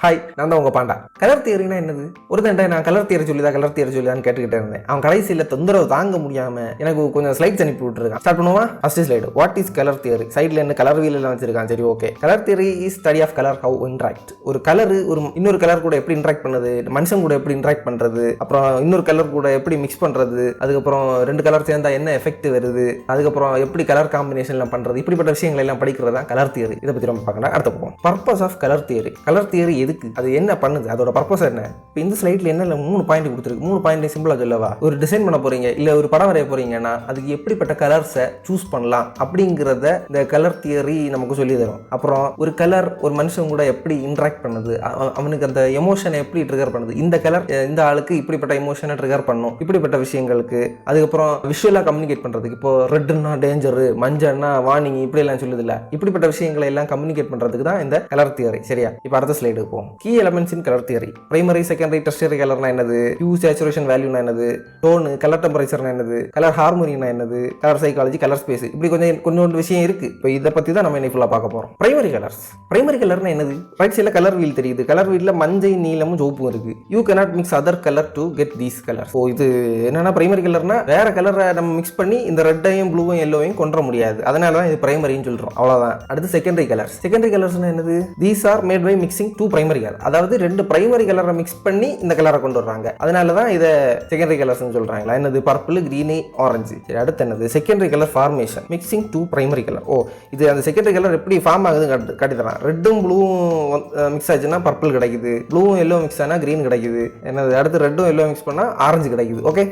Hi, நான் தான் உங்கள் பாண்டா. கலர் தியரினா என்னது? ஒருத்தன்ட்ட நான் கலர் தியரி சொல்லிதான் கேட்டுக்கிட்டே இருந்தேன். அவன் கடைசியில் தொந்தரவு தாங்க முடியாமல் எனக்கு கொஞ்சம் ஸ்லைட்ஸ் அனுப்பி விட்டுருக்கான். ஸ்டார்ட் பண்ணுவா. First slide, what is colour theory? சைடில் என்ன கலர் வீல் எல்லாம் வச்சிருக்கான். சரி, okay. Colour theory is study of colour how interact. ஒரு கலர் ஒரு இன்னொரு கலர் கூட எப்படி இன்ட்ராக்ட் பண்ணுது, மனுஷன் கூட எப்படி இன்ட்ராக்ட் பண்ணுறது, அப்புறம் இன்னொரு கலர் கூட எப்படி மிக்ஸ் பண்ணுறது, அதுக்கப்புறம் ரெண்டு கலர் சேர்ந்தா என்ன எஃபெக்ட் வருது, அதுக்கப்புறம் எப்படி கலர் காம்பினேஷன்லாம் பண்ணுறது, இப்படிப்பட்ட விஷயங்கள் எல்லாம் படிக்கிறது தான் கலர் தியரி. இதை பற்றி நம்ம பார்க்கணும். அடுத்த போவோம். Purpose of colour theory. Colour theory எதுக்கு, அது என்ன பண்ணுது, அதோட பர்பஸ் என்ன? இப்போ இந்த ஸ்லைட்ல என்ன 3 பாயிண்ட் கொடுத்துருக்கு. 3 பாயிண்ட் சிம்பிளா சொல்லவா? ஒரு டிசைன் பண்ண போறீங்க, இல்ல ஒரு படம் வரைய போறீங்கன்னா அதுக்கு எப்படிப்பட்ட கலர்ஸை சூஸ் பண்ணலாம் அப்படிங்கிறத இந்த கலர் தியரி நமக்கு சொல்லி தரும். அப்புறம் ஒரு கலர் ஒரு மனுஷன் கூட எப்படி இன்ட்ராக்ட் பண்ணுது, அவனுக்கு அந்த எமோஷனை எப்படி ட்ரிகர் பண்ணுது, இந்த கலர் இந்த ஆளுக்கு இப்படிப்பட்ட எமோஷனை ட்ரிகர் பண்ணும், இப்படிப்பட்ட விஷயங்களுக்கு. அதுக்கப்புறம் விஷுவலா கம்யூனிகேட் பண்றதுக்கு, இப்போ ரெட்னா டேஞ்சரு, மஞ்சள்னா வார்னிங், இப்படி எல்லாம் சொல்லுது இல்ல, இப்படிப்பட்ட விஷயங்களை எல்லாம் கம்யூனிகேட் பண்றதுக்கு தான் இந்த கலர் தியரி. சரியா? இப்போ அடுத்த ஸ்லைடுக்கு போவோம். Key elements in colour theory. Primary, secondary, tertiary கலர்னா என்னது, ஹியூ சேச்சுரேஷன் வேல்யூனா என்னது, டோனு, கலர் டெம்பரேச்சர்னா என்னது, கலர் ஹார்மோனினா என்னது, கலர் சைக்காலஜி, கலர் ஸ்பேஸ், இப்படி கொஞ்சம் விஷயம் இருக்கு. இப்போ இதை பத்தி தான் நம்ம இன்னைக்கு ஃபுல்லா பார்க்க போறோம். Primary colours. பிரைமரி கலர்னா என்னது? ரைட் சைடுல கலர் வீல் தெரியுது. கலர் வீல்ல மஞ்சள், நீலமும் சிவப்பும் இருக்கு. You cannot mix other color to get these colors. So இது என்னன்னா பிரைமரி கலர்னா வேற கலரை நம்ம மிக்ஸ் பண்ணி இந்த ரெட்டையும் ப்ளூவும் எல்லோவையும் கொண்டு முடியாது. அதனால தான் இது பிரைமரின்னு சொல்றோம். அவ்வளவுதான். அடுத்து செகண்டரி கலர்ஸ். செகண்டரி கலர்ஸ்னா என்னது? These are made by mixing two primary colour. அதாவது ரெண்டு பிரைமரி கலரை மிக்ஸ் பண்ணி இந்த கலரை கொண்டு வர்றாங்க. அதனால தான் இதை செகண்டரி கலர்ஸ் சொல்றாங்களா? என்னது? Purple, green, orange. சரி, அடுத்து என்னது? Secondary colour formation mixing two primary colour. ஓ, இது அந்த செகண்டரி கலர் எப்படி ஃபார்ம் ஆகுது காட்டி தரான். ரெட்டும் ப்ளூவும் மிக்ஸ் ஆச்சுன்னா பர்பிள் கிடைக்குது, ப்ளூவும் எல்லோ மிக்ஸ் ஆனா கிரீன் கிடைக்குது. என்னது? அடுத்து ரெட்டும் எல்லோ மிக்ஸ் பண்ணா ஆரஞ்சு கிடைக்குது. ஓகே,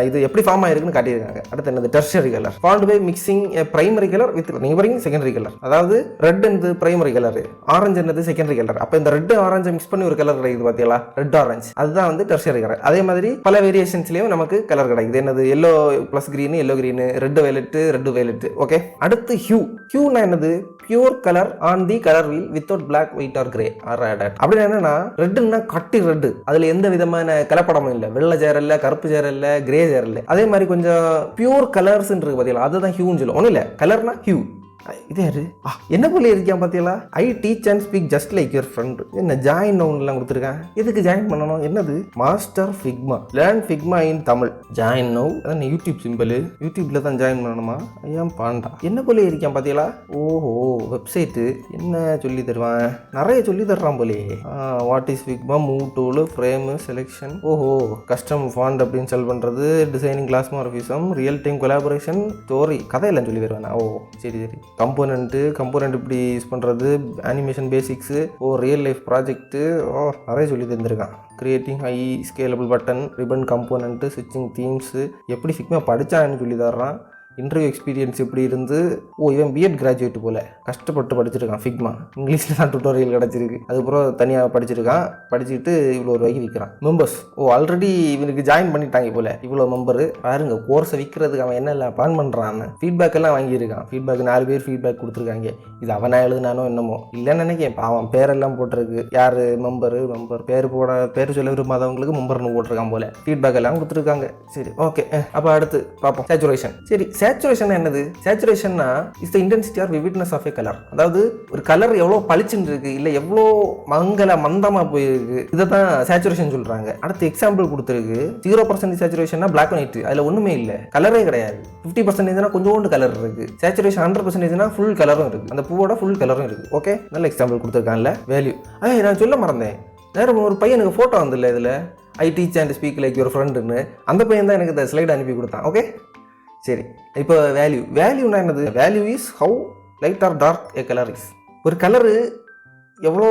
இது எப்படி ஃபார்ம் ஆயிருக்குன்னு காட்டியிருக்காங்க. அடுத்து என்னது? Tertiary colour formed by mixing primary colour with neighbouring secondary colour. அதாவது ரெட் என்னது? பிரைமரி கலர், ஆரஞ்சு என்னது? Secondary colour. அப்ப இந்த ரெட் ஆரஞ்சு மிக்ஸ் பண்ணி ஒரு கலர் கிடைக்குது பாத்தீங்களா? Red orange. அதுதான் வந்து டெர்ஷியரி கலர். அதே மாதிரி பல வேரியேஷன்ஸ்லயும் நமக்கு கலர் கிடைக்குது. என்னது? Yellow plus green, yellow green, red violet, red violet. Okay, அடுத்து ஹியூ. ஹியூனா என்னது? Pure colour on the colour wheel without black, white or grey or added. அப்படி என்னன்னா ரெட்னா கட்டி ரெட், அதுல எந்த விதமான கலப்படமும் இல்லை. வெள்ளை சேர் இல்ல, கருப்பு சேர் இல்ல, கிரே சேர் இல்ல. அதே மாதிரி கொஞ்சம் பியூர் கலர்ஸ் இருக்கு பாத்தீங்களா? அதுதான் ஹியூன்னு சொல்லுவோம். ஒன்றும் இல்லை, கலர்னா ஹியூ. இது யாரு? என்ன போல இருக்கான் பாத்தீங்களா? I teach and speak just like your friend. என்ன ஜாயின் நவுன் எல்லாம் கொடுத்துருக்கேன். எதுக்கு ஜாயின் பண்ணணும்? என்னது? Master Figma, learn Figma in Tamil. Join now. அதான் யூடியூப் சிம்பிள். யூடியூப்ல தான் ஜாயின் பண்ணணுமா? ஐயாம் பாண்டா. என்ன போல இருக்கான் பாத்தீங்களா? ஓஹோ, வெப்சைட்டு என்ன சொல்லி தருவான்? நிறைய சொல்லி தர்றான் போலே. What is Figma, move tool, frame selection. ஓஹோ, கஸ்டம் ஃபாண்ட் அப்படின்னு செல் பண்றது, designing, glassmorphism, real time collaboration, story, கதையெல்லாம் சொல்லி தருவானா? ஓ சரி சரி. கம்போனன்ட் இப்படி யூஸ் பண்ணுறது, animation basics, real life project, நிறைய சொல்லி தந்திருக்கான். Creating high scalable button, ribbon component, ஸ்விட்சிங் தீம்ஸு, எப்படி ஃபிக்மா படித்தான்னு சொல்லி தர்றான். இன்டர்வியூ எக்ஸ்பீரியன்ஸ் எப்படி இருந்து. இவன் பிஎட் கிராஜுவேட் போல, கஷ்டப்பட்டு படிச்சிருக்கான் ஃபிக்மா. இங்கிலீஷில் தான் டுட்டோரியல் கிடச்சிருக்கு. அதுக்கப்புறம் தனியாக படிச்சிருக்கான். படிச்சுட்டு இவ்வளோ ரூபாய்க்கு விற்கிறான். மெம்பர்ஸ் ஆல்ரெடி இவனுக்கு ஜாயின் பண்ணிட்டாங்க போல. இவ்வளோ மெம்பரு பாருங்க. கோர்ஸை விற்கிறதுக்கு அவன் என்ன பிளான் பண்ணுறான். ஃபீட்பேக் எல்லாம் வாங்கியிருக்கான். ஃபீட்பேக் 4 பேர் ஃபீட்பேக் கொடுத்துருக்காங்க. இது அவனா எழுதுனானோ என்னமோ இல்லைன்னு நினைக்கிறேன். அவன் பேரெல்லாம் போட்டிருக்கு. யார் மெம்பர் பேர் சொல்ல விரும்பாதவங்களுக்கு மெம்பர்னு போட்டிருக்கான் போல. ஃபீட்பேக் எல்லாம் கொடுத்துருக்காங்க. சரி, ஓகே. அப்போ அடுத்து பார்ப்போம். சேச்சுரேஷன். சரி, சேச்சுரேஷன் என்னது? சேச்சுரேஷன்னா is the intensity or vividness of a colour. அதாவது ஒரு கலர் எவ்வளோ பளிச்சுன்னு இருக்கு, இல்லை எவ்வளோ மந்தமாக போயிருக்கு, இதை தான் சேச்சுரேஷன் சொல்றாங்க. அடுத்து எக்ஸாம்பிள் கொடுத்துருக்கு. 0% சேச்சுரேஷன்னா பிளாக் அண்ட் ஒயிட், அதில் ஒன்றுமே இல்லை, கலரே கிடையாது. 50% கொஞ்சோண்டு கலர் இருக்கு. சேச்சுரேஷன் 100% ஃபுல் கலரும் இருக்கு. அந்த பூவோட ஃபுல் கலரும் இருக்கு. ஓகே, நல்ல எக்ஸாம்பிள் கொடுத்துருக்காங்கல்ல. வேல்யூ. நான் சொல்ல மறந்தேன். நேரம் ஒரு பையனுக்கு ஃபோட்டோ வந்துல்ல இதில், ஐ teach and speak like your ஃப்ரெண்டுன்னு. அந்த பையன் தான் எனக்கு இந்த ஸ்லைட் அனுப்பி கொடுத்தான். ஓகே, சரி. இப்போ வேல்யூனா என்னது? Value is how light or dark a colour is. ஒரு கலரு எவ்வளோ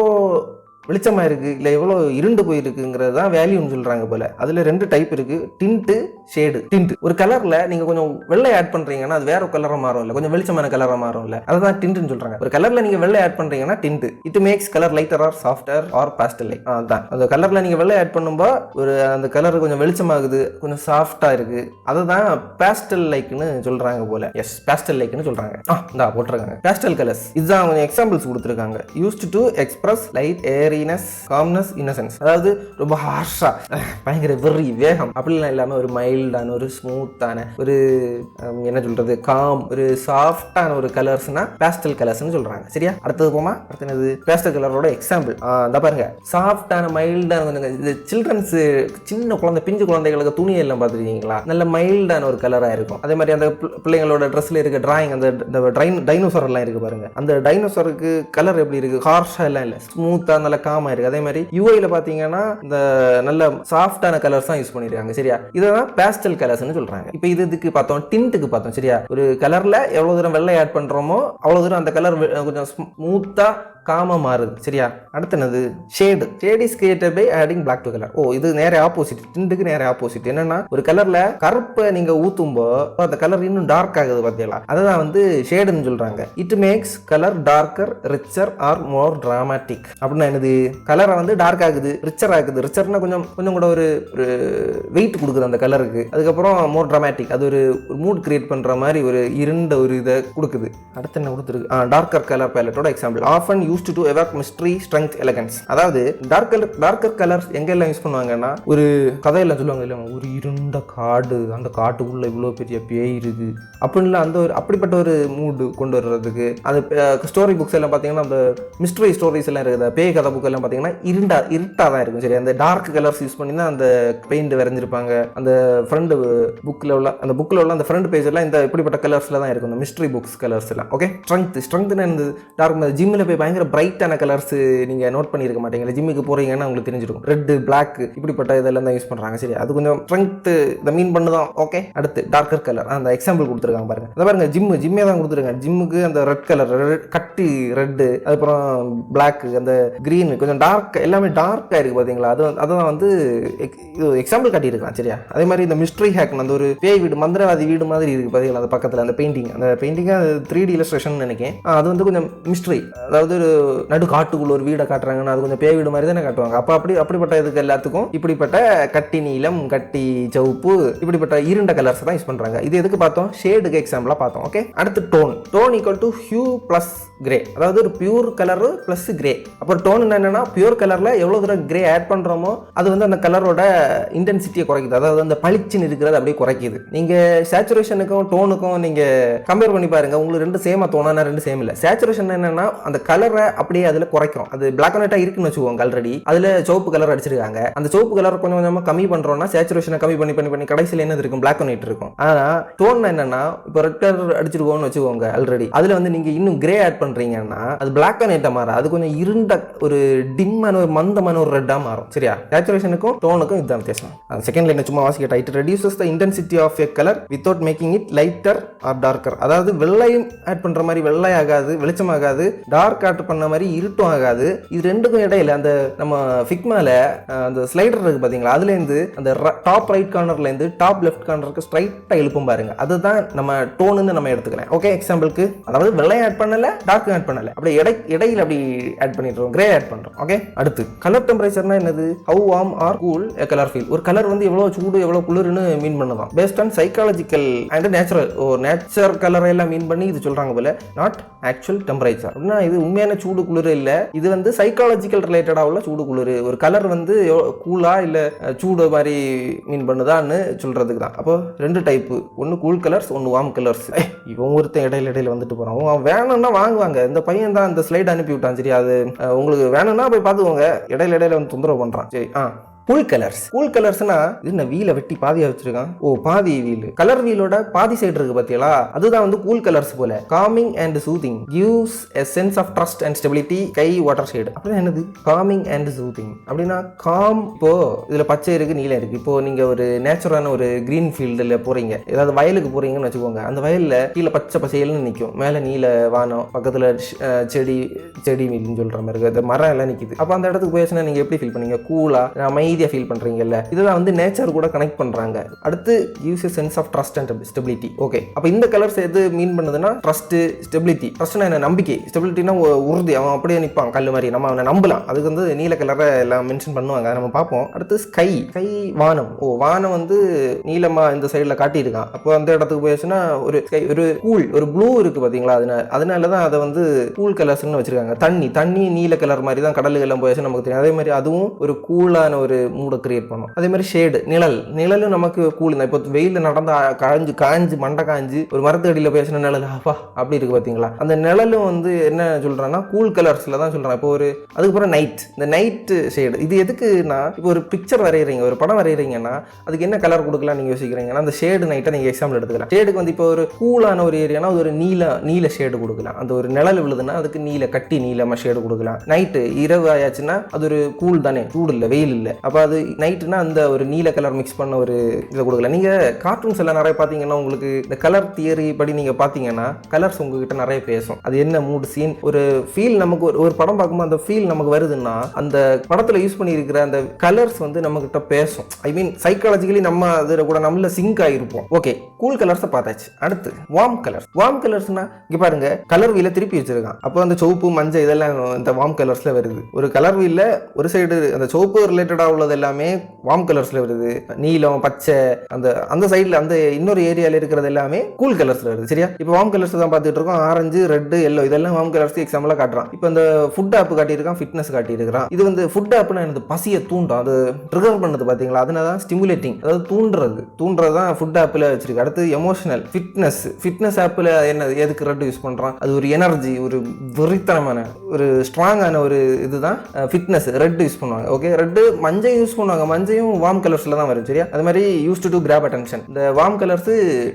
வெளிச்சமாக இருக்குது, இல்லை எவ்வளோ இருண்டு போயிருக்குங்கிறது தான் வேல்யூன்னு சொல்கிறாங்க போல. அதில் 2 டைப் இருக்குது, டிண்ட்டு, ஷேடு. டிண்ட், ஒரு கலரில் நீங்கள் கொஞ்சம் வெள்ளை ஆட் பண்ணுறீங்கன்னா அது வேற கலராக மாறும் இல்லை, கொஞ்சம் வெளிச்சமான கலராக மாறும் இல்லை, அதை தான் டிண்ட்டுன்னு சொல்கிறாங்க. ஒரு கலரில் நீங்கள் வெள்ளை ஆட் பண்ணுறீங்கன்னா tint. It makes colour lighter or softer or pastel light. அதுதான் அந்த கலரில் நீங்கள் வெள்ளை ஆட் பண்ணும்போது அந்த கலர் கொஞ்சம் வெளிச்சமாகுது, கொஞ்சம் சாஃப்டாக இருக்குது, அதை தான் பாஸ்டல் லைக்னு சொல்கிறாங்க போல. எஸ், பாஸ்டல் லைக்னு சொல்கிறாங்க. போட்டிருக்காங்க பாஸ்டல் கலர்ஸ். இதுதான் கொஞ்சம் எக்ஸாம்பிள்ஸ் கொடுத்துருக்காங்க. Used to express light, airiness, calmness, innocence. அதாவது ரொம்ப ஹார்ஷா பயங்கர வெறி வேகம் அப்படிலாம் இல்லாமல் ஒரு மைல்டான ஒரு ஸ்மூத்தான ஒரு என்ன சொல்றது காம் ஒரு சாஃப்டான ஒரு கலர்ஸ்னா பேஸ்டல் கலர்ஸ்னு சொல்றாங்க. சரியா, அடுத்தது போமா. அடுத்தது பேஸ்டல் கலரோட எக்ஸாம்பிள் இந்த பாருங்க. சாஃப்டான மைல்டான இந்த சில்ட்ரன்ஸ் சின்ன குழந்தை பிஞ்சு குழந்தைகளுக்கு துணி எல்லாம் பார்த்துருக்கீங்களா, நல்ல மைல்டான ஒரு கலராக இருக்கும். அதே மாதிரி அந்த பிள்ளைங்களோட ட்ரெஸ்ல இருக்க டிராயிங் அந்த டைனோசர் எல்லாம் இருக்கு பாருங்க, அந்த டைனோசருக்கு கலர் எப்படி இருக்கு, ஹார்ஷா எல்லாம் இல்லை, ஸ்மூத்தா நல்ல காமா இருக்கு. அதே மாதிரி யூஐல பாத்தீங்கன்னா இந்த நல்ல சாஃப்டான கலர்ஸ் தான் யூஸ் பண்ணிருக்காங்க. சரியா, இதெல்லாம் பேஸ்டல் கலர்ஸ்னு சொல்றாங்க. இப்போ இதுக்கு பார்த்தோம், டிண்ட்டுக்கு பார்த்தோம். சரியா, ஒரு கலர்ல எவ்வளவு தூரம் வெள்ளை ஆட் பண்றோமோ அவ்வளவு தூரம் அந்த கலர் கொஞ்சம் ஸ்மூத்தா காமா மாறுது. சரியா, அடுத்தது shade. Shade is created by adding black to colour. இது நேர ஆப்போசிட், டிண்டுக்கு நேர ஆப்போசிட். என்னன்னா ஒரு கலர்ல கருப்பை நீங்க ஊத்தும்போ அந்த கலர் இன்னும் டார்க் ஆகுது பார்த்தீங்களா, அதுதான் வந்து ஷேடுன்னு சொல்றாங்க. It makes colour darker, richer or more dramatic. அப்படின்னா என்னது, கலரை வந்து டார்க் ஆகுது, ரிச்சர் ஆகுது. ரிச்சர்னா கொஞ்சம் கூட ஒரு வெயிட் கொடுக்குது அந்த கலருக்கு. அதுக்கப்புறம் மோர் டிராமாட்டிக், அது ஒரு மூட் கிரியேட் பண்ற மாதிரி ஒரு இருண்ட ஒரு இதை கொடுக்குது. அடுத்து என்ன கொடுத்துருக்கு, டார்க்கர் கலர் பேலட்டோட example. Often used to evoke mystery, strength, elegance. அதாவது டார்க்கர் கலர்ஸ் எங்கெல்லாம் யூஸ் பண்ணுவாங்கன்னா, ஒரு கதையெல்லாம் சொல்லுவாங்க இல்லை, ஒரு இருண்ட காடு, அந்த காட்டுக்குள்ள இவ்வளோ பெரிய பேய் இருக்கு அப்படின்லாம் அந்த ஒரு அப்படிப்பட்ட ஒரு மூடு கொண்டு வர்றதுக்கு. அந்த ஸ்டோரி புக்ஸ் எல்லாம் பார்த்தீங்கன்னா, அந்த மிஸ்ட்ரி ஸ்டோரிஸ் எல்லாம் இருக்குது, பேய் கதை புக் எல்லாம் பார்த்தீங்கன்னா இருட்டாக தான் இருக்கும். சரி, அந்த டார்க் கலர்ஸ் யூஸ் பண்ணி தான் அந்த பெயிண்ட் வரைஞ்சிருப்பாங்க. அந்த ஃப்ரண்ட் புக்கில் உள்ள அந்த ஃப்ரண்ட் பேஜ் எல்லாம் இந்த இப்படிப்பட்ட கலர்ஸில் தான் இருக்கும், இந்த மிஸ்ட்ரி புக்ஸ் கலர்ஸ் எல்லாம். ஓகே, ஸ்ட்ரென்த்னா இந்த டார்க் ஜிம்மில் போய் பயங்கர பிரைட்டான கலர்ஸ் நீங்க நோட் பண்ணியிருக்க மாட்டீங்களா, ஜிம்முக்கு போறீங்கன்னா உங்களுக்கு தெரிஞ்சிருக்கும். ரெட், பிளாக் இப்படிப்பட்ட இதெல்லாம் தான் யூஸ் பண்றாங்க. சரி, அது கொஞ்சம் ஸ்ட்ரென்த் இதை மீன் பண்ணுதான். ஓகே, அடுத்து டார்க்கர் கலர். அந்த எக்ஸாம்பிள் கொடுத்துருக்காங்க பாருங்க. அதை பாருங்க, ஜிம்மே தான் கொடுத்துருக்காங்க. ஜிம்முக்கு அந்த ரெட் கலர், கட்டி ரெட்டு, அதுக்கப்புறம் பிளாக், அந்த கிரீன், கொஞ்சம் டார்க், எல்லாமே டார்க்கா இருக்கு பாத்தீங்களா. அதான் வந்து எக்ஸாம்பிள் காட்டியிருக்கான். சரியா, அதே மாதிரி இந்த மிஸ்ட்ரி ஹேக், அந்த ஒரு பேய் வீடு, மந்திரவாதி வீடு மாதிரி இருக்கு பாத்தீங்களா, அந்த பக்கத்தில் அந்த பெயிண்டிங் 3D இல்லஸ்ட்ரேஷன் நினைக்கிறேன். அது வந்து கொஞ்சம் மிஸ்ட்ரி, அதாவது ஒரு நடு காட்டுக்குள்ள ஒரு வீடை காட்டுறாங்கன்னா அது கொஞ்சம் பேய் வீடு மாதிரி தானே காட்டுவாங்க. அப்போ அப்படிப்பட்ட இதுக்கு எல்லாத்துக்கும் இப்படிப்பட்ட கட்டி நீலம், கட்டி சவுப்பு, இப்படிப்பட்ட இருண்ட கலர்ஸ் தான் யூஸ் பண்றாங்க. இது எதுக்கு பார்த்தோம், ஷேடுக்கு எக்ஸாம்பிளா பார்த்தோம். ஓகே, அடுத்து tone equal to hue plus grey. அதாவது ஒரு பியூர் கலர் பிளஸ் கிரே. அப்புறம் டோன் என்னன்னா, பியூர் கலர்ல எவ்வளவு தூரம் கிரே ஆட் பண்றோமோ அது வந்து அந்த கலரோட இன்டென்சிட்டியை குறைக்குது, அதாவது அந்த பளிச்சுன்னு இருக்கிறது அப்படியே குறைக்குது. நீங்க சேச்சுரேஷனுக்கும் டோனுக்கும் நீங்க கம்பேர் பண்ணி பாருங்க, உங்களுக்கு ரெண்டு சேமா தோணா, ரெண்டு சேம் இல்ல. சேச்சுரேஷன் என்னன்னா அந்த கலரை அப்படியே அதுல குறைக்கும். அது பிளாக் அண்ட் ஒயிட்டா இருக்குன்னு வச்சுக்கோங்க, ஆல்ரெடி அதுல சிவப்பு கலர் அடிச்சிருக்காங்க. அந்த சிவப்பு கலர் கொஞ்சம் கொஞ்சமா கம்மி பண்றோம்னா சேச்சுரேஷனை கம்மி பண்ணி கடைசியில் என்ன இருக்கும், பிளாக் அண்ட் ஒயிட் இருக்கும். ஆனா டோன் என்னன்னா, இப்போ ரெட் கலர் அடிச்சிருக்கோம்னு வச்சுக்கோங்க, ஆல்ரெடி அதுல வந்து நீங்க இன்னும் கிரே ஆட் பண்றீங்கன்னா அது பிளாக் அண்ட் ஒயிட்டா மாறும். அது கொஞ்சம் இருண்ட ஒரு டிம்மான ஒரு மந்தமான ஒரு ரெட்டா மாறும். சரியா, சேச்சுரேஷனுக்கும் டோனுக்கும் இதுதான் வித்தியாசம். செகண்ட் லைன் சும்மா வாசிக்கிட்டா, it reduces the intensity of a colour without making it lighter or darker. அதாவது வெள்ளையும் ஆட் பண்ற மாதிரி வெள்ளை ஆகாது, வெளிச்சம் ஆகாது, டார்க் ஆட் பண்ண மாதிரி இருட்டும் ஆகாது. இது ரெண்டுக்கும் இடையில அந்த நம்ம ஃபிக்மால அந்த ஸ்லைடர் இருக்கு பாத்தீங்களா, அதுல இருந்து அந்த டாப் ரைட் கார்னர்ல இருந்து டாப் லெஃப்ட் கார்னருக்கு ஸ்ட்ரைட்டா எழுப்பும் பாருங்க, அதுதான் நம்ம டோன்னு நம்ம எடுத்துக்கலாம். ஓகே, எக்ஸாம்பிளுக்கு அதாவது வெள்ளை ஆட் பண்ணல, டார்க் ஆட் பண்ணல, அப்படி இடையில அப்படி ஆட் பண்ணிடுறோம், கிரே ஆட் பண்றோம். ஓகே, அடுத்து கலர் டெம்பரேச்சர்னா என்னது, how warm or cool a colour feel. ஒரு கலர் வந்து எவ்வளவு சூடு எவ்வளவு குளிர்னு மீன் பண்ணலாம், based on psychological and natural. Nature colour எல்லாம் மீன் பண்ணி இது சொல்றாங்க போல, நாட் ஆக்சுவல் டெம்பரேச்சர். அப்படின்னா இது உண்மையான சூடு குளிர் இல்ல, இது வந்து சைக்காலஜிக்கல் ரிலேட்டடா உள்ள சூடு குளிர். ஒரு கலர் வந்து கூலா இல்ல சூடு மாதிரி மீன் பண்ணுதான்னு சொல்றதுக்கு தான். அப்போ ரெண்டு டைப்பு, ஒன்னு கூல் கலர்ஸ், ஒன்னு வார்ம் கலர்ஸ். இவன் ஒருத்தன் இடையில வந்துட்டு போறான், அவன் வேணும்னா வாங்குவாங்க. இந்த பையன் தான் இந்த ஸ்லைட் அனுப்பி விட்டான். சரி, அது உங்களுக்கு வேணும்னா போய் பார்த்துக்கோங்க, இடையில வந்து தொந்தரவு பண்றான். சரி, கூல் கலர்ஸ்னா என்ன, வீலை வெட்டி பாதியா வச்சிருக்கான். பாதி வீல், கலர் வீலோட பாதி சைடு இருக்கு பாத்தீங்களா, அதுதான் வந்து கூல் கலர்ஸ் போல. Calming and soothing, gives a sense of trust and stability. Guy water shade அப்படின்னா என்னது, காமிங் அண்ட் சூதிங் அப்படின்னா காம். இப்போ இதுல பச்சை இருக்கு, நீலம் இருக்கு. இப்போ நீங்க ஒரு நேச்சுரலான ஒரு கிரீன் ஃபீல்டுல போறீங்க, ஏதாவது வயலுக்கு போறீங்கன்னு வச்சுக்கோங்க, அந்த வயல்ல கீழே பச்சை பசையல்னு நிற்கும், மேல நீல வானம், பக்கத்துல செடி மீன் சொல்ற மாதிரி இருக்கு, அந்த மரம் எல்லாம் நிக்குது. அப்ப அந்த இடத்துக்கு போயிடுச்சுன்னா நீங்க எப்படி ஃபீல் பண்ணீங்க, கூலா அமைதி அமைதியாக ஃபீல் பண்ணுறீங்கல்ல, இதெல்லாம் வந்து நேச்சர் கூட கனெக்ட் பண்ணுறாங்க. அடுத்து gives a sense of trust and stability. Okay, அப்போ இந்த கலர்ஸ் எது மீன் பண்ணுதுன்னா ட்ரஸ்ட், ஸ்டெபிலிட்டி. ட்ரஸ்ட்னா என்ன, நம்பிக்கை. ஸ்டெபிலிட்டினா உறுதி, அவன் அப்படியே நிற்பான் கல் மாதிரி, நம்ம அவனை நம்பலாம். அதுக்கு வந்து நீல கலரை எல்லாம் மென்ஷன் பண்ணுவாங்க, அதை நம்ம பார்ப்போம். அடுத்து ஸ்கை, வானம். வானம் வந்து நீலமா இந்த சைடில் காட்டியிருக்கான். அப்போ அந்த இடத்துக்கு போயிடுச்சுன்னா ஒரு ஸ்கை, ஒரு கூல், ஒரு ப்ளூ இருக்கு பார்த்தீங்களா, அதனால தான் அதை வந்து கூல் கலர்ஸ்னு வச்சிருக்காங்க. தண்ணி நீல கலர் மாதிரி தான் கடலுக்கெல்லாம் போயாச்சு நமக்கு தெரியும். அதே மாதிரி அதுவும் ஒரு கூலான ஒரு மூடை கிரியேட் பண்ணும். அதே மாதிரி ஷேடு, நிழலும் நமக்கு கூல் தான். இப்போ வெயிலில் நடந்த காஞ்சு மண்டை காஞ்சு ஒரு மரத்து அடியில் போயாச்சுன்னா நிழல் அப்பா அப்படி இருக்கு பார்த்தீங்களா. அந்த நிழலும் வந்து என்ன சொல்றான்னா கூல் கலர்ஸ்ல தான் சொல்றான். இப்போ ஒரு அதுக்கப்புறம் நைட், இந்த நைட் ஷேடு. இது எதுக்குன்னா, இப்போ ஒரு பிக்சர் வரைகிறீங்க, ஒரு படம் வரைகிறீங்கன்னா அதுக்கு என்ன கலர் கொடுக்கலாம் நீங்க யோசிக்கிறீங்கன்னா, அந்த ஷேடு நைட்டை நீங்க எக்ஸாம்பிள் எடுத்துக்கலாம். ஷேடுக்கு வந்து இப்போ ஒரு கூலான ஒரு ஏரியானா அது ஒரு நீல ஷேடு கொடுக்கலாம். அந்த ஒரு நிழல் விழுதுன்னா அதுக்கு நீலமா ஷேடு கொடுக்கலாம். நைட்டு இரவு ஆயாச்சுன்னா அது ஒரு கூல் தானே, சூடு இல்லை, வெயில் இல்லை. அப்போ அது நைட்டுனா அந்த ஒரு நீல கலர் மிக்ஸ் பண்ண ஒரு இதை கொடுக்கலாம். நீங்க கார்ட்டூன்ஸ் எல்லாம் நிறைய பார்த்தீங்கன்னா உங்களுக்கு இந்த கலர் தியரி படி நீங்க பார்த்தீங்கன்னா கலர்ஸ் உங்ககிட்ட நிறைய பேசும். அது என்ன மூட், சீன், ஒரு ஃபீல். நமக்கு ஒரு படம் பார்க்கும்போது அந்த ஃபீல் நமக்கு வருதுன்னா அந்த படத்தில் யூஸ் பண்ணியிருக்கிற அந்த கலர்ஸ் வந்து நம்ம கிட்ட பேசும். ஐ மீன் சைக்காலஜிக்கலி நம்ம அதில் கூட நம்மள சிங்க் ஆகிருப்போம். ஓகே, கூல் கலர்ஸை பார்த்தாச்சு. அடுத்து வார்ம் கலர்ஸ்னா இங்கே பாருங்க, கலர் வீல திருப்பி வச்சிருக்கான். அப்போ அந்த சிவப்பு மஞ்சள் இதெல்லாம் இந்த வார்ம் கலர்ஸ்ல வருது. ஒரு கலர் வீல ஒரு சைடு அந்த சிவப்பு ரிலேட்டடாக உள்ளது எல்லாமே வார்ம் கலர்ஸ்ல வருது. நீலம், பச்சை, அந்த சைடில் அந்த இன்னொரு ஏரியாவில் இருக்கிறது எல்லாமே கூல் கலர்ஸ்ல வருது. சரியா? இப்போ வார்ம் கலர்ஸ் தான் பார்த்துட்டு இருக்கோம். ஆரஞ்சு, ரெட், எல்லோ இதெல்லாம் வார்ம் கலர்ஸ் எக்ஸாம்பிளா காட்டுறான். இப்போ இந்த ஃபுட் ஆப் காட்டியிருக்கான், ஃபிட்னஸ் காட்டியிருக்கான். இது வந்து ஃபுட் ஆப்னா எனக்கு பசியை தூண்டும், அது ட்ரிகர் பண்ணுது பார்த்தீங்களா, அதனால தான் ஸ்டிமுலேட்டிங், அதாவது தூண்டுறது தான் ஃபுட் ஆப்பில் வச்சிருக்கு. அடுத்து எமோஷனல், ஃபிட்னஸ் ஆப்பில் என்ன எதுக்கு ரெட் யூஸ் பண்ணுறான், அது ஒரு எனர்ஜி, ஒரு வெறித்தனமான ஒரு ஸ்ட்ராங்கான ஒரு இதுதான் ஃபிட்னஸ். ரெட் யூஸ் பண்ணுவாங்க. ஓகே, ரெட்டு மஞ்சள் யூஸ் பண்ணுவாங்க. மஞ்சையும் வார்ம் கலர்ஸில் தான் வரும். சரியா? அது மாதிரி யூஸ் டு கிராப் அட்டென்ஷன். இந்த வார்ம் கலர்ஸ்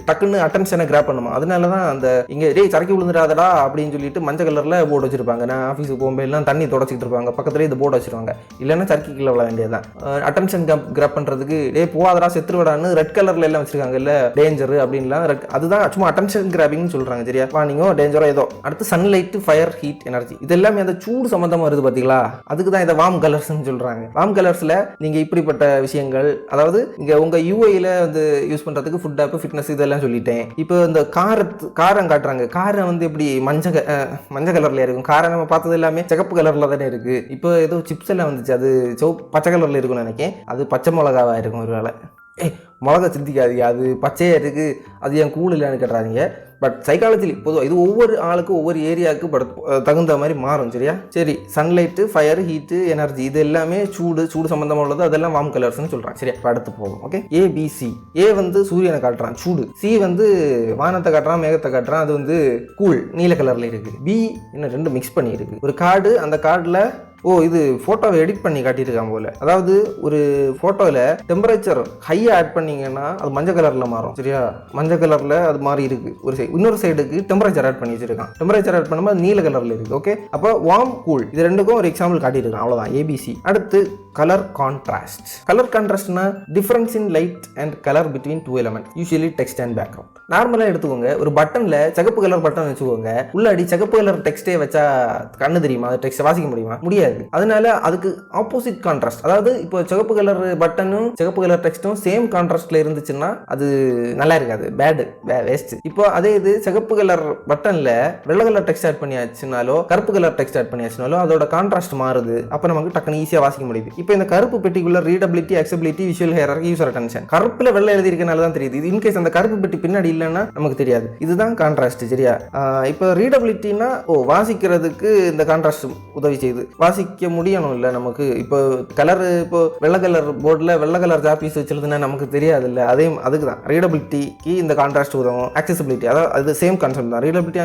டக்குன்னு அட்டென்ஷனை கிராப் பண்ணுமா, அதனால தான் அந்த இங்கே டேய் சரக்கி விழுந்துடாதடா அப்படின்னு சொல்லிட்டு மஞ்சள் கலரில் போர்டு வச்சிருப்பாங்க. நான் ஆஃபீஸுக்கு போகும்போது எல்லாம் தண்ணி தொடச்சிட்டு இருப்பாங்க, பக்கத்துலேயே இது போர்டு வச்சிருவாங்க. இல்லைன்னா சரக்கி கீழே விழ வேண்டியதான். அட்டென்ஷன் கிராப் பண்ணுறதுக்கு டே போவாதரா செத்துருவடான்னு ரெட் கலர்ல எல்லாம் வச்சிருக்காங்க. இல்லை டேஞ்சர் அப்படின்லாம் அதுதான் சும்மா அட்டென்ஷன் கிராபிங்னு சொல்கிறாங்க. சரியா? வார்னிங்கோ டேஞ்சரோ ஏதோ. அடுத்து சன்லைட், ஃபயர், ஹீட், எனர்ஜி. இது எல்லாமே அந்த சூடு சம்பந்தமாக வருது பார்த்தீங்களா, அதுக்கு தான் இதை வார்ம் கலர்ஸ்ன்னு சொல்கிறாங்க. வார்ம் கலர்ஸில் நீங்கள் இப்படிப்பட்ட விஷயங்கள், அதாவது இங்கே உங்கள் யூஐயில் வந்து யூஸ் பண்ணுறதுக்கு ஃபுட் ஆப், ஃபிட்னஸ் இதெல்லாம் சொல்லிட்டேன். இப்போ இந்த காரம் காட்டுறாங்க. காரம் வந்து எப்படி மஞ்சள் கலரில் இருக்கும். காரம் நம்ம பார்த்தது எல்லாமே சிகப்பு கலரில் தானே இருக்குது. இப்போ ஏதோ சிப்ஸ் எல்லாம் வந்துச்சு, அது பச்சை கலரில் இருக்குன்னு நினைக்கிறேன். அது பச்சை மிளகாவாக இருக்கும் ஒரு வேளை. மிளகா சிந்திக்காதீங்க, அது பச்சையாக இருக்குது, அது ஏன் கூழ் இல்லைன்னு கேட்டுறாதீங்க. பட் சைக்காலஜி பொதுவாக இது ஒவ்வொரு ஆளுக்கும் ஒவ்வொரு ஏரியாவுக்கு தகுந்த மாதிரி மாறும். சரியா? சரி, சன்லைட்டு, ஃபயர், ஹீட்டு, எனர்ஜி இது எல்லாமே சூடு சம்பந்தமாக உள்ளது, அதெல்லாம் வார்ம் கலர்ஸ்னு சொல்கிறாங்க. சரியா? அடுத்து போகும். Okay, ABC. ஏ வந்து சூரியனை காட்டுறான், சூடு. சி வந்து வானத்தை காட்டுறான், மேகத்தை காட்டுறான், அது வந்து கூல், நீல கலரில் இருக்குது. பி இன்னும் ரெண்டு மிக்ஸ் பண்ணி இருக்குது. ஒரு கார்டு, அந்த கார்டில் இது ஃபோட்டோவை எடிட் பண்ணி காட்டியிருக்காங்க போல. அதாவது ஒரு ஃபோட்டோவில் டெம்பரேச்சர் ஹையாக ஆட் பண்ணிங்கன்னா அது மஞ்சள் கலரில் மாறும். சரியா? மஞ்சள் கலரில் அது மாறி இருக்கு. ஒரு சைடு, இன்னொரு சைடுக்கு டெம்பரேச்சர் ஆட் பண்ணி வச்சிருக்கான். டெம்பரேச்சர் ஆட் பண்ணும்போது நீல கலரில் இருக்குது. ஓகே, அப்போ வார்ம், கூல் இது ரெண்டுக்கும் ஒரு எக்ஸாம்பிள் காட்டியிருக்கான். அவ்வளோதான் ஏபிசி. அடுத்து கலர் கான்ட்ராஸ்ட்னா difference in light and colour between two element, usually text and background. நார்மலாக எடுத்துக்கோங்க, ஒரு பட்டனில் சிகப்பு கலர் பட்டன் வச்சுக்கோங்க, உள்ளாடி சிகப்பு கலர் டெக்ஸ்டே வச்சா கண்ணு தெரியுமா, அது டெக்ஸ்ட் வாசிக்க முடியுமா? முடியாது. அதனால அதுக்கு ஆப்போசிட் கான்ட்ராஸ்ட், அதாவது இப்போ சிகப்பு கலர் பட்டனும் சிகப்பு கலர் டெக்ஸ்டும் சேம் கான்ட்ராஸ்ட்ல இருந்துச்சுன்னா அது நல்லா இருக்காது, வேஸ்ட். இப்போ அதே இது சிகப்பு கலர் பட்டன்ல வெள்ளை கலர் டெக்ஸ்ட் ஆட் பண்ணியாச்சுனாலோ கருப்பு கலர் டெக்ஸ்ட் ஆட் பண்ணியாச்சுனாலோ அதோட கான்ட்ராஸ்ட் மாறுது. அப்போ நமக்கு டக்குனு ஈஸியாக வாசிக்க முடியுது. இப்போ இந்த கருப்பு பெட்டிக்குள்ள readability, accessibility, visual hierarchy, user attention கருப்புல வெள்ளை எழுதி இருக்கனால தான் தெரியுது. இது இன்கேஸ் அந்த கருப்பு பெட்டி பின்னாடி இல்லைன்னா நமக்கு தெரியாது. இதுதான் கான்ட்ராஸ்ட். சரியா? இப்போ ரீடபிலிட்டினா வாசிக்கிறதுக்கு இந்த கான்ட்ராஸ்ட் உதவி செய்யுது. வாசிக்க முடியணும் இல்லை நமக்கு. இப்போ கலர், இப்போ வெள்ளை கலர் போர்டில் வெள்ளை கலர் ஜாப்பீஸ் வச்சிருந்ததுன்னா நமக்கு தெரியாது இல்லை. அதுக்கு தான் ரீடபிலிட்டிக்கு இந்த கான்ட்ராஸ்ட் உதவும். அக்சசிபிலிட்டி, அதாவது அது சேம் கான்செப்ட் தான். ரீடபிலிட்டி,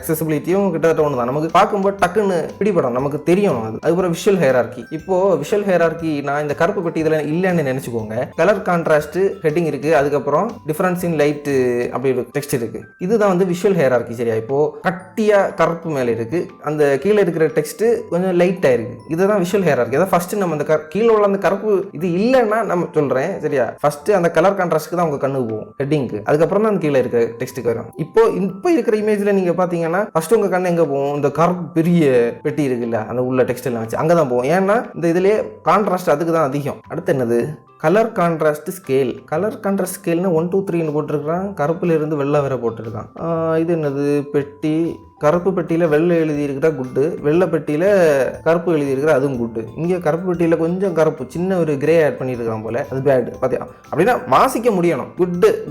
அக்சசிபிலிட்டியும் கிட்டத்தட்ட ஒன்று தான். நமக்கு பார்க்கும்போது டக்குன்னு பிடிபடும், நமக்கு தெரியும். அதுக்கப்புறம் விஷுவல் ஹையரார்கி. இப்போ விஷுவல் ஹையரார்கி நான் இந்த கருப்பு பெட்டி இதில் இல்லைன்னு நினைச்சுக்கோங்க. கலர் கான்ட்ராஸ்ட் ஹெட்டிங் இருக்கு, அதுக்கப்புறம் டிஃபரன்ஸ் இன் லைட் அப்படி ஒரு டெக்ஸ்ட் இருக்கு. இதுதான் வந்து விஷுவல் ஹையரார்கி. சரியா? இப்போ கட்டியா கருப்பு மேலே இருக்கு, அந்த கீழே இருக்கிற டெக்ஸ்ட் கொஞ்சம் லைட்டாக இருக்குது. இதுதான் விஷுவல் ஹையரார்கி. அதான் ஃபர்ஸ்ட் நம்ம அந்த கீழே உள்ள அந்த கருப்பு இது இல்லைன்னா நம்ம சொல்கிறேன் சரியா, ஃபர்ஸ்ட் அந்த கலர் கான்ட்ராஸ்ட்க்கு தான் உங்க கண்ணுக்கு போகும் ஹெட்டிங்க்கு, அதுக்கப்புறம் தான் அந்த கீழே இருக்க டெக்ஸ்ட்டுக்கு வரும். இப்போ இருக்கிற இமேஜில் நீங்கள் பார்த்தீங்கன்னா ஃபர்ஸ்ட் உங்கள் கண்ணு எங்கே போகும், இந்த கருப்பு பெரிய பெட்டி இருக்குல்ல அந்த உள்ள டெக்ஸ்ட் எல்லாம் வச்சு அங்கே தான் போகும். ஏன்னா இந்த இதுலேயே கான்ட்ராஸ்ட் அதுக்கு தான் அதிகம். அடுத்து என்னது, colour contrast scale. Colour contrast ஸ்கேல்னா 1 2 3ன்னு போட்டிருக்கான், கருப்புல இருந்து வெள்ளை வேற போட்டிருக்கான். இது என்னது, பெட்டி, கருப்பு பெட்டியில் வெள்ளை எழுதி இருக்கிறா குட்டு, வெள்ளை பெட்டியில் கருப்பு எழுதி இருக்கிற அதுவும் குட்டு. இங்கே கருப்பு பெட்டியில் கொஞ்சம் கருப்பு சின்ன ஒரு கிரே ஆட் பண்ணியிருக்கான் போல, அது பேட். பார்த்தியா, அப்படின்னா வாசிக்க முடியணும்.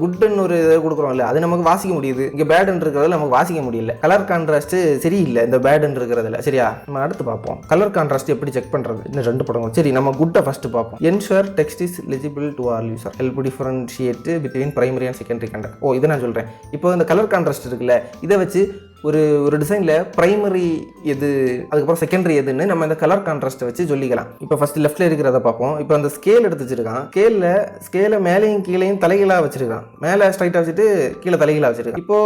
குட்டுன்னு ஒரு இதை கொடுக்குறோம் இல்லை, அது நமக்கு வாசிக்க முடியுது. இங்கே பேடுன்னு இருக்கிறதுல நமக்கு வாசிக்க முடியல. கலர் கான்ட்ராஸ்ட் சரியில்லை இந்த பேடுன்னு இருக்கிறதுல. சரியா, நம்ம அடுத்து பார்ப்போம் கலர் கான்ட்ராஸ்ட் எப்படி செக் பண்ணுறது. இன்னும் 2 படங்கள். சரி, நம்ம குட்டை ஃபர்ஸ்ட் பார்ப்போம். Ensure text is legible to all user, help differentiate between primary and secondary content. இதை நான் சொல்கிறேன். இப்போ இந்த கலர் கான்ட்ராஸ்ட் இருக்குல்ல, இதை வச்சு ஒரு டிசைனில் ப்ரைமரி எது அதுக்கப்புறம் செகண்டரி எதுன்னு நம்ம இந்த கலர் கான்ட்ராஸ்ட்டை வச்சு சொல்லிக்கலாம். இப்போ ஃபர்ஸ்ட் லெஃப்ட்டில் இருக்கிறத பார்ப்போம். இப்போ அந்த ஸ்கேல் எடுத்து வச்சிருக்கான். ஸ்கேலை மேலேயும் கீழேயும் தலைகளாக வச்சிருக்கான். மேலே ஸ்ட்ரைட்டாக வச்சுட்டு கீழே தலைகளாக வச்சிருக்கான். இப்போ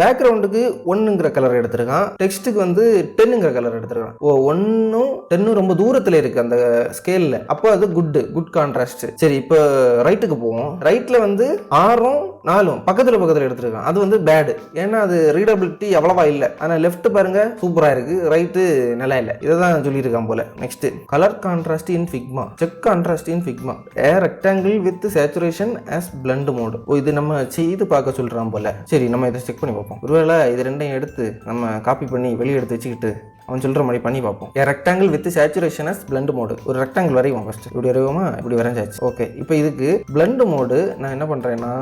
பேக்ரவுண்டுக்கு 1ங்கிற கலர் எடுத்திருக்கான், டெக்ஸ்ட்டுக்கு வந்து 10ங்கிற கலர் எடுத்திருக்கான். 1ம் 10ம் ரொம்ப தூரத்தில் இருக்குது அந்த ஸ்கேலில். அப்போ அது குட் கான்ட்ராஸ்ட். சரி, இப்போ ரைட்டுக்கு போவோம். ரைட்டில் வந்து 6ம் 4ம் பக்கத்தில் எடுத்திருக்கான், அது வந்து பேடு. ஏன்னா அது ரீடபிலிட்டி அவ்வளோ இல்லை. ஆனால் லெஃப்ட் பாருங்க சூப்பராக இருக்கு, ரைட்டு நல்லா இல்லை. இதை தான் சொல்லியிருக்கான் போல. Next, colour contrast in Figma. Check contrast in Figma. A rectangle with saturation as blend mode. இது நம்ம செய்து பார்க்க சொல்றான் போல. சரி, நம்ம இதை செக் பண்ணி பார்ப்போம். ஒருவேளை இது ரெண்டையும் எடுத்து நம்ம காப்பி பண்ணி வெளியே எடுத்து வச்சுக்கிட்டு அவன் சொல்கிற மாதிரி பண்ணி பார்ப்போம். A rectangle with saturation as blend mode. ஒரு ரெக்டாங்கிள் வரையும் ஃபர்ஸ்ட். இப்படி வரையுமா, இப்படி வரைஞ்சாச்சு. ஓகே, இப்போ இதுக்கு பிளண்ட் மோடு நான் என்ன பண்ணுறேன்னா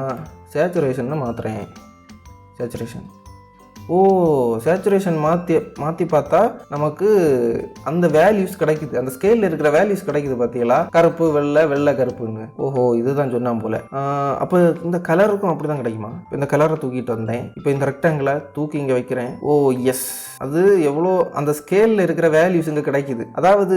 சேச்சுரேஷன் மாற்றுறேன். சேச்சுரேஷன் மாற்றி பார்த்தா நமக்கு அந்த வேல்யூஸ் கிடைக்குது, அந்த ஸ்கேலில் இருக்கிற வேல்யூஸ் கிடைக்குது. பார்த்தீங்களா, கருப்பு வெள்ளை கருப்புன்னு. இதுதான் சொன்னான் போல. அப்போ இந்த கலருக்கும் அப்படி தான் கிடைக்குமா? இந்த கலரை தூக்கிட்டு வந்தேன். இப்போ இந்த ரெக்டாங்கிளை தூக்கி இங்கே வைக்கிறேன். எஸ், அது எவ்வளோ அந்த ஸ்கேலில் இருக்கிற வேல்யூஸ் இங்கே கிடைக்குது. அதாவது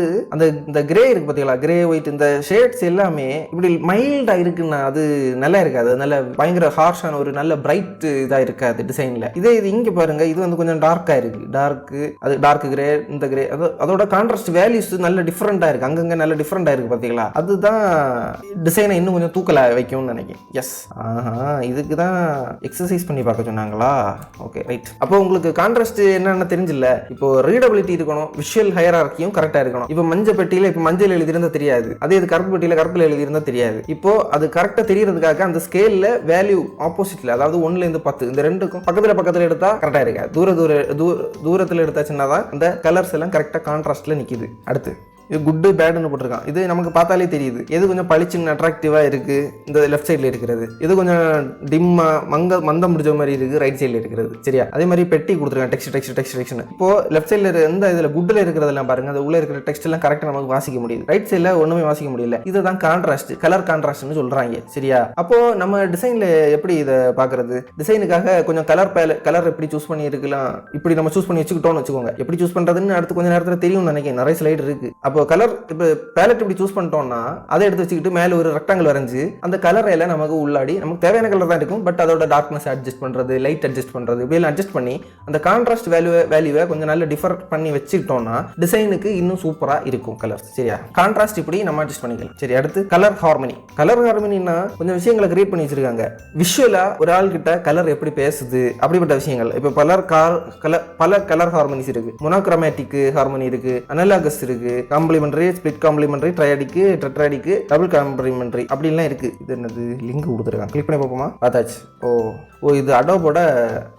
இந்த கிரே இருக்கு பார்த்தீங்களா, கிரே ஒயிட், இந்த ஷேட்ஸ் எல்லாமே இப்படி மைல்டாக இருக்குன்னா அது நல்லா இருக்காது. நல்ல பயங்கர ஹார்ஷான ஒரு நல்ல பிரைட் இதாக இருக்காது டிசைனில். இது இங்கே பாருங்க, இது வந்து கொஞ்சம் டார்க்காக இருக்கு. டார்க் கிரே, இந்த கிரே, அதோட கான்ட்ராஸ்ட் வேல்யூஸ் நல்ல டிஃப்ரெண்டாக இருக்கு. அங்கங்கே நல்ல டிஃப்ரெண்டாக இருக்கு பார்த்தீங்களா. அதுதான் டிசைனை இன்னும் கொஞ்சம் தூக்கல வைக்கும்னு நினைக்கிறேன். எஸ், இதுக்கு தான் எக்ஸசைஸ் பண்ணி பார்க்க சொன்னாங்களா. Okay, right. அப்போ உங்களுக்கு கான்ட்ராஸ்ட் என்னென்ன தெரிஞ்சில்ல. இப்போ ரீடபிலிட்டி இருக்கணும், விஷுவல் ஹையரார்கியும் கரெக்டாக இருக்கணும். இப்போ மஞ்சள் பெட்டியில் இப்போ மஞ்சள் எழுதியிருந்தா தெரியாது, அதே இது கருப்பு பெட்டியில் கருப்பில் எழுதியிருந்தா தெரியாது. இப்போ அது கரெக்டாக தெரியறதுக்காக அந்த ஸ்கேலில் வேல்யூ ஆப்போசிட்ல, அதாவது 1லேருந்து 10 இந்த ரெண்டுக்கும் பக்கத்தில் எடுத்தா கரெக்டாக இருக்கு. தூரத்தில் எடுத்தாச்சுன்னா தான் அந்த கலர்ஸ் எல்லாம் கரெக்டாக கான்ட்ராஸ்ட்ல நிற்கிது. அடுத்து இது குட்டு பேடுன்னு போட்டிருக்கான். இது நமக்கு பார்த்தாலே தெரியுது எது கொஞ்சம் பளிச்சுன்னு அட்ராக்டிவாக இருக்குது, இந்த லெஃப்ட் சைடில் இருக்கிறது. இது கொஞ்சம் டிம்மாக மந்தம் முடிஞ்ச மாதிரி இருக்குது ரைட் சைடில் இருக்கிறது. சரியா, அதே மாதிரி பெட்டி கொடுத்துருக்காங்க, டெக்ஸ்ட். இப்போ லெஃப்ட் சைடில் எந்த இதில் குட்டில் இருக்கிறதெல்லாம் பாருங்க, அது உள்ள இருக்கிற டெக்ஸ்ட் எல்லாம் கரெக்டாக நமக்கு வாசிக்க முடியுது. ரைட் சைடில் ஒன்றுமே வாசிக்க முடியல. இதுதான் கான்ட்ராஸ்ட், கலர் கான்ட்ராஸ்ட்னு சொல்கிறாங்க. சரியா, அப்போ நம்ம டிசைனில் எப்படி இதை பார்க்கறது? டிசைனுக்காக கொஞ்சம் கலர் எப்படி சூஸ் பண்ணி இருக்கலாம், இப்படி நம்ம சூஸ் பண்ணி வச்சுக்கிட்டோம்னு வச்சுக்கோங்க. எப்படி சூஸ் பண்ணுறதுன்னு அடுத்து கொஞ்சம் நேரத்தில் தெரியும்னு நினைக்கிறேன். நிறைய ஸ்லைடு இருக்கு. கலர் இப்போ பேலட் இப்படி சூஸ் பண்ணிட்டோம்னா அதை எடுத்து வச்சுக்கிட்டு மேலே ஒரு ரெக்டாங்கிள் வரைஞ்சு அந்த கலரை எல்லாம் நமக்கு உள்ளாடி நமக்கு தேவையான கலர் தான் இருக்கும். பட் அதோட டார்க்னஸ் அட்ஜஸ்ட் பண்ணுறது, லைட் அட்ஜஸ்ட் பண்ணுறது, இப்படியெல்லாம் அட்ஜஸ்ட் பண்ணி அந்த கான்ட்ராஸ்ட் வேல்யூவை கொஞ்சம் நல்ல டிஃபர் பண்ணி வச்சுக்கிட்டோம்னா டிசைனுக்கு இன்னும் சூப்பராக இருக்கும் கலர். சரியா, கான்ட்ராஸ்ட் இப்படி நம்ம அட்ஜஸ்ட் பண்ணிக்கலாம். சரி, அடுத்து கலர் ஹார்மனினா கொஞ்சம் விஷயங்களை கிரியேட் பண்ணி வச்சிருக்காங்க. விஷுவலா ஒரு ஆள் கிட்ட கலர் எப்படி பேசுது அப்படிப்பட்ட விஷயங்கள். இப்போ பல கலர் ஹார்மனிஸ் இருக்கு. மோனோக்ரோமேட்டிக் ஹார்மனி இருக்கு, அனலாகஸ் இருக்கு, complementary, split complementary, triadic, tetradic, double complementary அப்படிலாம் இருக்கு. இது என்னது, லிங்க் கொடுத்துருக்காங்க, கிளிக் பண்ணி பார்ப்போமா? பார்த்தாச்சு. இது அடோபோட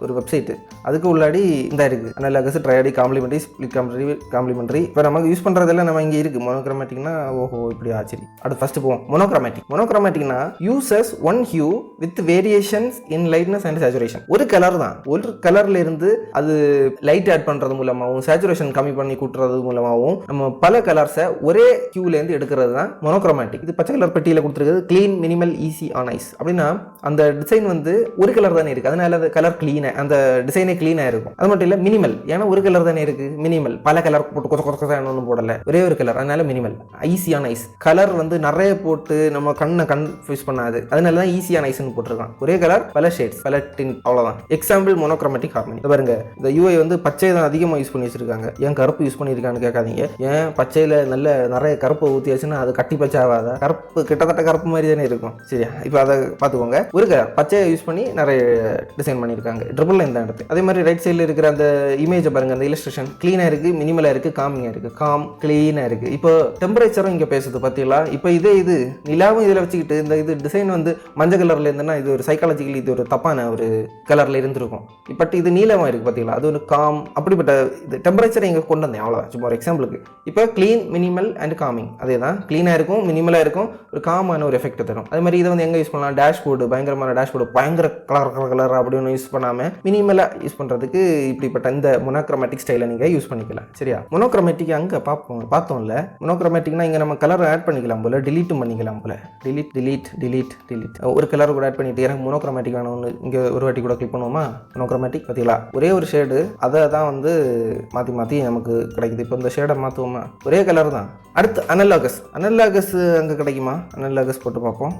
ஒரு வெப்சைட். அதுக்கு உள்ளாடி இந்த இருக்கு அனலாகஸ், ட்ரையாடிக், காம்ப்ளிமெண்டரி, ஸ்பிளிட் காம்ப்ளிமெண்டரி. இப்போ நமக்கு யூஸ் பண்றதெல்லாம் நம்ம இங்கே இருக்கு. மோனோக்ரோமேட்டிக்னா இப்படி ஆச்சரி. அடுத்து ஃபர்ஸ்ட் போவோம். மோனோக்ரோமேட்டிக்னா uses one hue with variations in lightness and saturation. ஒரு கலர் தான், ஒரு கலர்ல இருந்து அது லைட் ஆட் பண்றது மூலமாகவும் சேச்சுரேஷன் கம்மி பண்ணி கூட்டுறது மூலமாகவும் நம்ம பல கலர் கலர்ஸை ஒரே கியூலேருந்து எடுக்கிறது தான் மோனோக்ரோமேட்டிக். இது பச்சை கலர் பெட்டியில் கொடுத்துருக்குது clean minimal easy on eyes. அப்படின்னா அந்த டிசைன் வந்து ஒரு கலர் தானே இருக்குது, அதனால அந்த கலர் க்ளீனாக அந்த டிசைனே க்ளீனாக இருக்கும். அது மட்டும் இல்லை மினிமல், ஏன்னா ஒரு கலர் தானே இருக்குது, மினிமல் பல கலர் போட்டு கொச்ச கொச்ச ஒன்றும் போடலை, ஒரே ஒரு கலர், அதனால minimal. Easy on eyes, colour வந்து நிறைய போட்டு நம்ம கண்ணை கன்ஃபியூஸ் பண்ணாது, அதனால தான் ஈஸி ஆன் ஐஸ்னு போட்டிருக்கான். ஒரே கலர் பல ஷேட்ஸ் பல டின், அவ்வளோதான். Example monochromatic harmony. பாருங்க இந்த யூஐ வந்து பச்சை தான் அதிகமாக யூஸ் பண்ணி வச்சிருக்காங்க. ஏன் கருப்பு யூஸ் பண்ணியிருக்கான்னு கேட்காதீங்க. ஏன் பச்சையில் நிறைய கருப்பு ஊற்றியாச்சுன்னா அது கட்டி பச்சை ஆகாதா? கருப்பு கிட்டத்தட்ட கருப்பு மாதிரி தானே இருக்கும். சரியா, இப்போ அதை பார்த்துக்கோங்க. ஒரு கலர் பச்சையை யூஸ் பண்ணி நிறைய டிசைன் பண்ணியிருக்காங்க. ட்ரிபிள் லைன் தான் எடுத்து. அதே மாதிரி ரைட் சைடில் இருக்கிற அந்த இமேஜை பாருங்க, அந்த இல்லஸ்ட்ரேஷன் க்ளீனாக இருக்குது, மினிமலாக இருக்குது, காமிங்காக இருக்குது. காம் க்ளீனாக இருக்குது. இப்போ டெம்பரேச்சரும் இங்கே பேசுது பார்த்தீங்களா? இப்போ இது நிலாவும் இதில் வச்சுக்கிட்டு இந்த இது டிசைன் வந்து மஞ்சள் கலரில் இருந்ததுன்னா இது ஒரு சைக்காலஜிக்கலி இது ஒரு தப்பான ஒரு கலரில் இருந்திருக்கும். பட் இது நீளமாக இருக்குது பார்த்தீங்களா? அது ஒரு காம், அப்படிப்பட்ட இது டெம்பரேச்சரை இங்கே கொண்டு வந்தேன், அவ்வளோதான். சும்மா ஒரு எக்ஸாம்பிளுக்கு. இப்போ க்ளீன் மினிமல் அண்ட் காமிங், அதே தான். க்ளீனாக இருக்கும், மினிமலாக இருக்கும், ஒரு காமான ஒரு எஃபெக்ட் தரும். அது மாதிரி இதை வந்து எங்கே யூஸ் பண்ணலாம்? டேஷ்போர்டு, பயங்கரமான டேஷ்போர்டு, பயங்கர கலர் அப்படின்னு யூஸ் பண்ணாமல் மினிமலாக யூஸ் பண்ணுறதுக்கு இப்படிப்பட்ட இந்த மோனோக்ரோமேட்டிக் ஸ்டைலை நீங்கள் யூஸ் பண்ணிக்கலாம். சரியா, மோனோக்ரோமேட்டிக் அங்கே பார்த்தோம்ல. மோனோக்ரோமேட்டிக்னா இங்கே நம்ம கலர் ஆட் பண்ணிக்கலாம் போல, டிலீட்டும் பண்ணிக்கலாம் போல. டிலீட் ஒரு கலர் கூட ஆட் பண்ணிட்டு எனக்கு மோனோக்ரோமேட்டிக் வேணும்னு இங்கே ஒரு வாட்டி கூட கிளிக் பண்ணுவோமா? மோனோக்ரோமேட்டிக் பார்த்தீங்களா, ஒரே ஒரு ஷேடு, அதை தான் வந்து மாற்றி நமக்கு கிடைக்குது. இப்போ இந்த ஷேடை மாற்றுவோமா? ஒரே கலர் தான். அடுத்து அனலாகஸ் அங்கே கிடைக்குமா? அனலாகஸ் போட்டு பார்ப்போம்.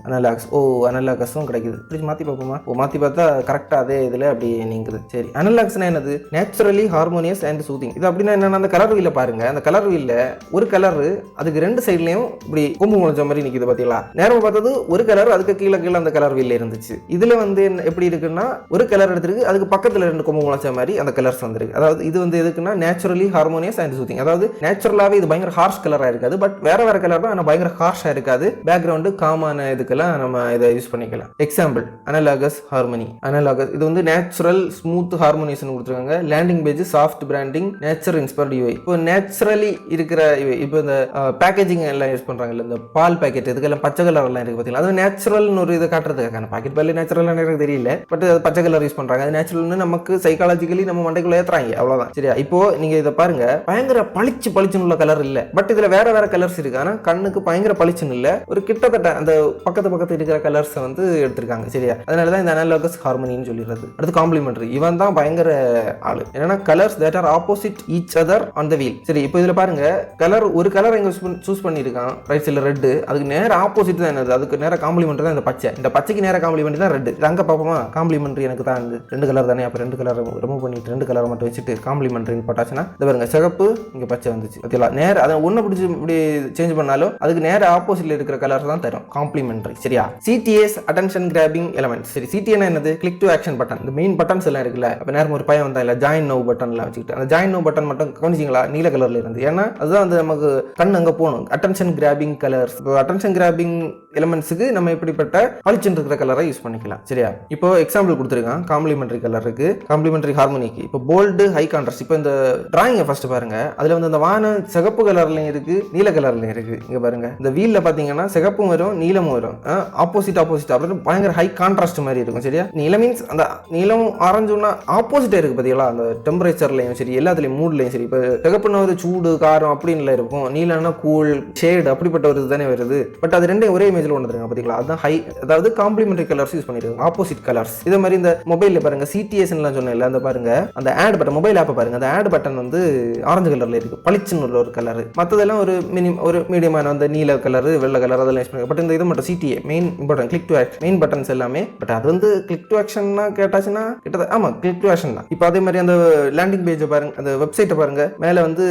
அனலாகஸும் கிடைக்குது. இப்படி மாற்றி பார்ப்போமா? மாற்றி பார்த்தா கரெக்டாக அதே இதில் அப்படி நீங்குது. சரி, அனலாகஸ்னா என்னது? Naturally harmonious and soothing. இது அப்படின்னா என்னன்னா, அந்த கலர் வீல பாருங்க, அந்த கலர் வீல்ல ஒரு கலர் அதுக்கு ரெண்டு சைட்லையும் இப்படி கொம்பு முளைச்ச மாதிரி நிற்குது பார்த்தீங்களா? நேரம் பார்த்தது ஒரு கலர், அதுக்கு கீழே அந்த கலர் வீல்ல இருந்துச்சு. இதில் வந்து எப்படி இருக்குன்னா, ஒரு கலர் எடுத்துருக்கு, அதுக்கு பக்கத்தில் ரெண்டு கொம்பு முளைச்ச மாதிரி அந்த கலர்ஸ் வந்துருக்கு. அதாவது இது வந்து எதுக்குன்னா நேச்சுரலி ஹார்மோனியஸ் அண்ட் சூதிங். அதாவது நேச்சுரலாகவே இது பயங்கர ஹார்ஷ் கலராக இருக்காது, பட் வேற கலர் தான், ஆனால் பயங்கர ஹார்ஷாக இருக்காது. பேக்ரவுண்டு காமான இதுக்கெல்லாம் நம்ம இதை யூஸ் பண்ணிக்கலாம். Example analogous harmony. அனலாகஸ் இது வந்து நேச்சுரல் ஸ்மூத் ஹார்மோனியேஷன் கொடுத்துருக்காங்க. Landing page, soft branding, nature inspired UI. இப்போ நேச்சுரலி இருக்கிற இப்போ இந்த பேக்கேஜிங் எல்லாம் யூஸ் பண்றாங்கல்ல, இந்த பால் பேக்கெட் இதுக்கெல்லாம் பச்சை கலர் எல்லாம் இருக்கு பார்த்தீங்களா? அது நேச்சுரல்னு ஒரு இதை காட்டுறதுக்கான பாக்கெட் பால் நேச்சுரல் எனக்கு தெரியல, பட் அது பச்சை கலர் யூஸ் பண்றாங்க. அது நேச்சுரல்னு நமக்கு சைக்காலஜிக்கலி நம்ம மண்டைக்குள்ள ஏத்துறாங்க, அவ்வளவுதான். சரியா, இப்போ நீங்க இதை பாருங்க, பயங்கர பளிச்சுன்னு உள்ள கலர் இல்ல, பட் இதுல வேற கலர்ஸ் இருக்கு. ஆனா கண்ணுக்கு பயங்கர பளிச்சுன்னு இல்ல, ஒரு கிட்டத்தட்ட அந்த பக்கத்து இருக்கிற கலர்ஸ் வந்து எடுத்திருக்காங்க. சரியா, அதனாலதான் இந்த அனலாகஸ் ஹார்மனின்னு சொல்லிடுறது. அடுத்து காம்ப்ளிமெண்டரி. இவன் தான் பயங்கர ஆளு. என்னன்னா colours that are opposite each other on the wheel. சரி, இப்போ இதுல பாருங்க, ஒரு கலர் எங்க சூஸ் பண்ணிருக்கான் ரைட் சைடுல ரெட், அதுக்கு நேர ஆப்போசிட் தான் என்னது, அதுக்கு நேர காம்ப்ளிமெண்டரி தான் இந்த பச்சை. இந்த பச்சைக்கு நேர காம்ப்ளிமெண்டரி தான் ரெட். அங்க பாப்போமா? காம்ப்ளிமெண்டரி எனக்கு தான் ரெண்டு கலர் தானே, அப்ப ரெண்டு கலர் ரிமூவ் பண்ணிட்டு ரெண்டு கலர் மட்டும் வச்சுட்டு காம்ப்ளிமெண்டரி போட்டாச்சுன்னா இந்த பாருங்க, சிகப்பு இங்க பச்சை வந்துச்சு. ஓகேங்களா? நேர அதை ஒண்ணு பிடிச்சி இப்படி சேஞ்ச் பண்ணாலும் அதுக்கு நேர ஆப்போசிட்ல இருக்கிற கலர் தான் தரும் காம்ப்ளிமெண்டரி. சரியா, சிடிஎஸ் அட்டென்ஷன் கிராபிங் எலிமெண்ட்ஸ். சரி, சிடிஎன் என்னது? Click to action button. இந்த மெயின் பட்டன்ஸ் எல்லாம் இருக்குல்ல, அப்ப நேரம் ஒரு பையன் வந்தா இல்ல ஜாயின் நவ் பட்டன் எல்லாம் வச்சுக்கிட்டு, அந்த ஜாயின் நவ் பட்டன் மட்டும் கவனிச்சிங்களா? நீல கலர்ல இருந்து. ஏன்னா அதுதான் வந்து நமக்கு கண் அங்க போகணும். Attention grabbing colours. இப்போ அட்டென்ஷன் கிராபிங் எலிமெண்ட்ஸுக்கு நம்ம இப்படிப்பட்ட பளிச்சுன்னு இருக்கிற கலரை யூஸ் பண்ணிக்கலாம். சரியா, இப்போ எக்ஸாம்பிள் கொடுத்துருக்கான். காம்ப்ளிமெண்டரி கலர் இருக்கு, காம்ப்ளிமெண்டரி ஹார்மோனிக்கு. இப்போ போல்டு, ஹை கான்ட்ராஸ்ட். இப்போ இந்த டிராயிங்கை ஃபர்ஸ்ட் பாருங்க, அதுல வந்து இந்த வானம் சிகப்பு கலர்லயும் இருக்கு, நீல கலர்லயும் இருக்கு. இங்க பாருங்க, இந்த வீல்ல பாத்தீங்கன்னா சிகப்பும் வரும், நீலமும் வரும். ஆப்போசிட் அப்படின்னு பயங்கர ஹை கான்ட்ராஸ்ட் மாதிரி இருக்கும். சரியா, நீலம் மீன்ஸ் அந்த நீலம் ஆரஞ்சுன்னா ஆப்போசிட்டா இருக்கு பாத்தீங்களா? அந்த டெம்பரேச்சர்லயும் சரி, எல்லாத்துலயும் மூட்லயும் சரி. இப்போ சிகப்புன்னா ஒரு சூடு காரம் அப்படின்னு இருக்கும், நீலம்னா கூல் ஷேடு, அப்படிப்பட்ட ஒரு இதுதானே வருது. பட் அது ரெண்டே ஒரே இமேஜ்ல ஒன்று தருங்க பாத்தீங்களா? அதுதான் ஹை, அதாவது காம்ப்ளிமெண்டரி கலர்ஸ் யூஸ் பண்ணிருக்காங்க, ஆப்போசிட் கலர்ஸ். இதே மாதிரி இந்த மொபைல்ல பாருங்க, சிடிஎஸ் எல்லாம் சொன்னேன்ல, அந்த பாருங்க அந்த ஆட் பட்டன், மொபைல் ஆப்பை பாருங்க, அந்த ஆட் பட்டன் வந்து ஆரஞ்சு கலர்ல இருக்கு, பளிச்சுன்னு உள்ள ஒரு கலர். மற்றதெல்லாம் ஒரு மீடியமான அந்த நீல கலர், வெள்ளை கலர் அதெல்லாம் யூஸ் பண்ணுங்க. பட் இந்த இது மட்டும் CTA main important, click to action main buttons எல்லாமே. பட் அது வந்து கிளிக் டு ஆக்ஷன்னா கேட்டாச்சுன்னா கிட்டத்தட்ட ஆமா கிளிக் டு ஆக்ஷன் தான். இப்போ அதே மாதிரி அந்த லேண்டிங் பேஜை பாருங்க, அந்த வெப்சைட்டை பாருங்க, மேலே வந்து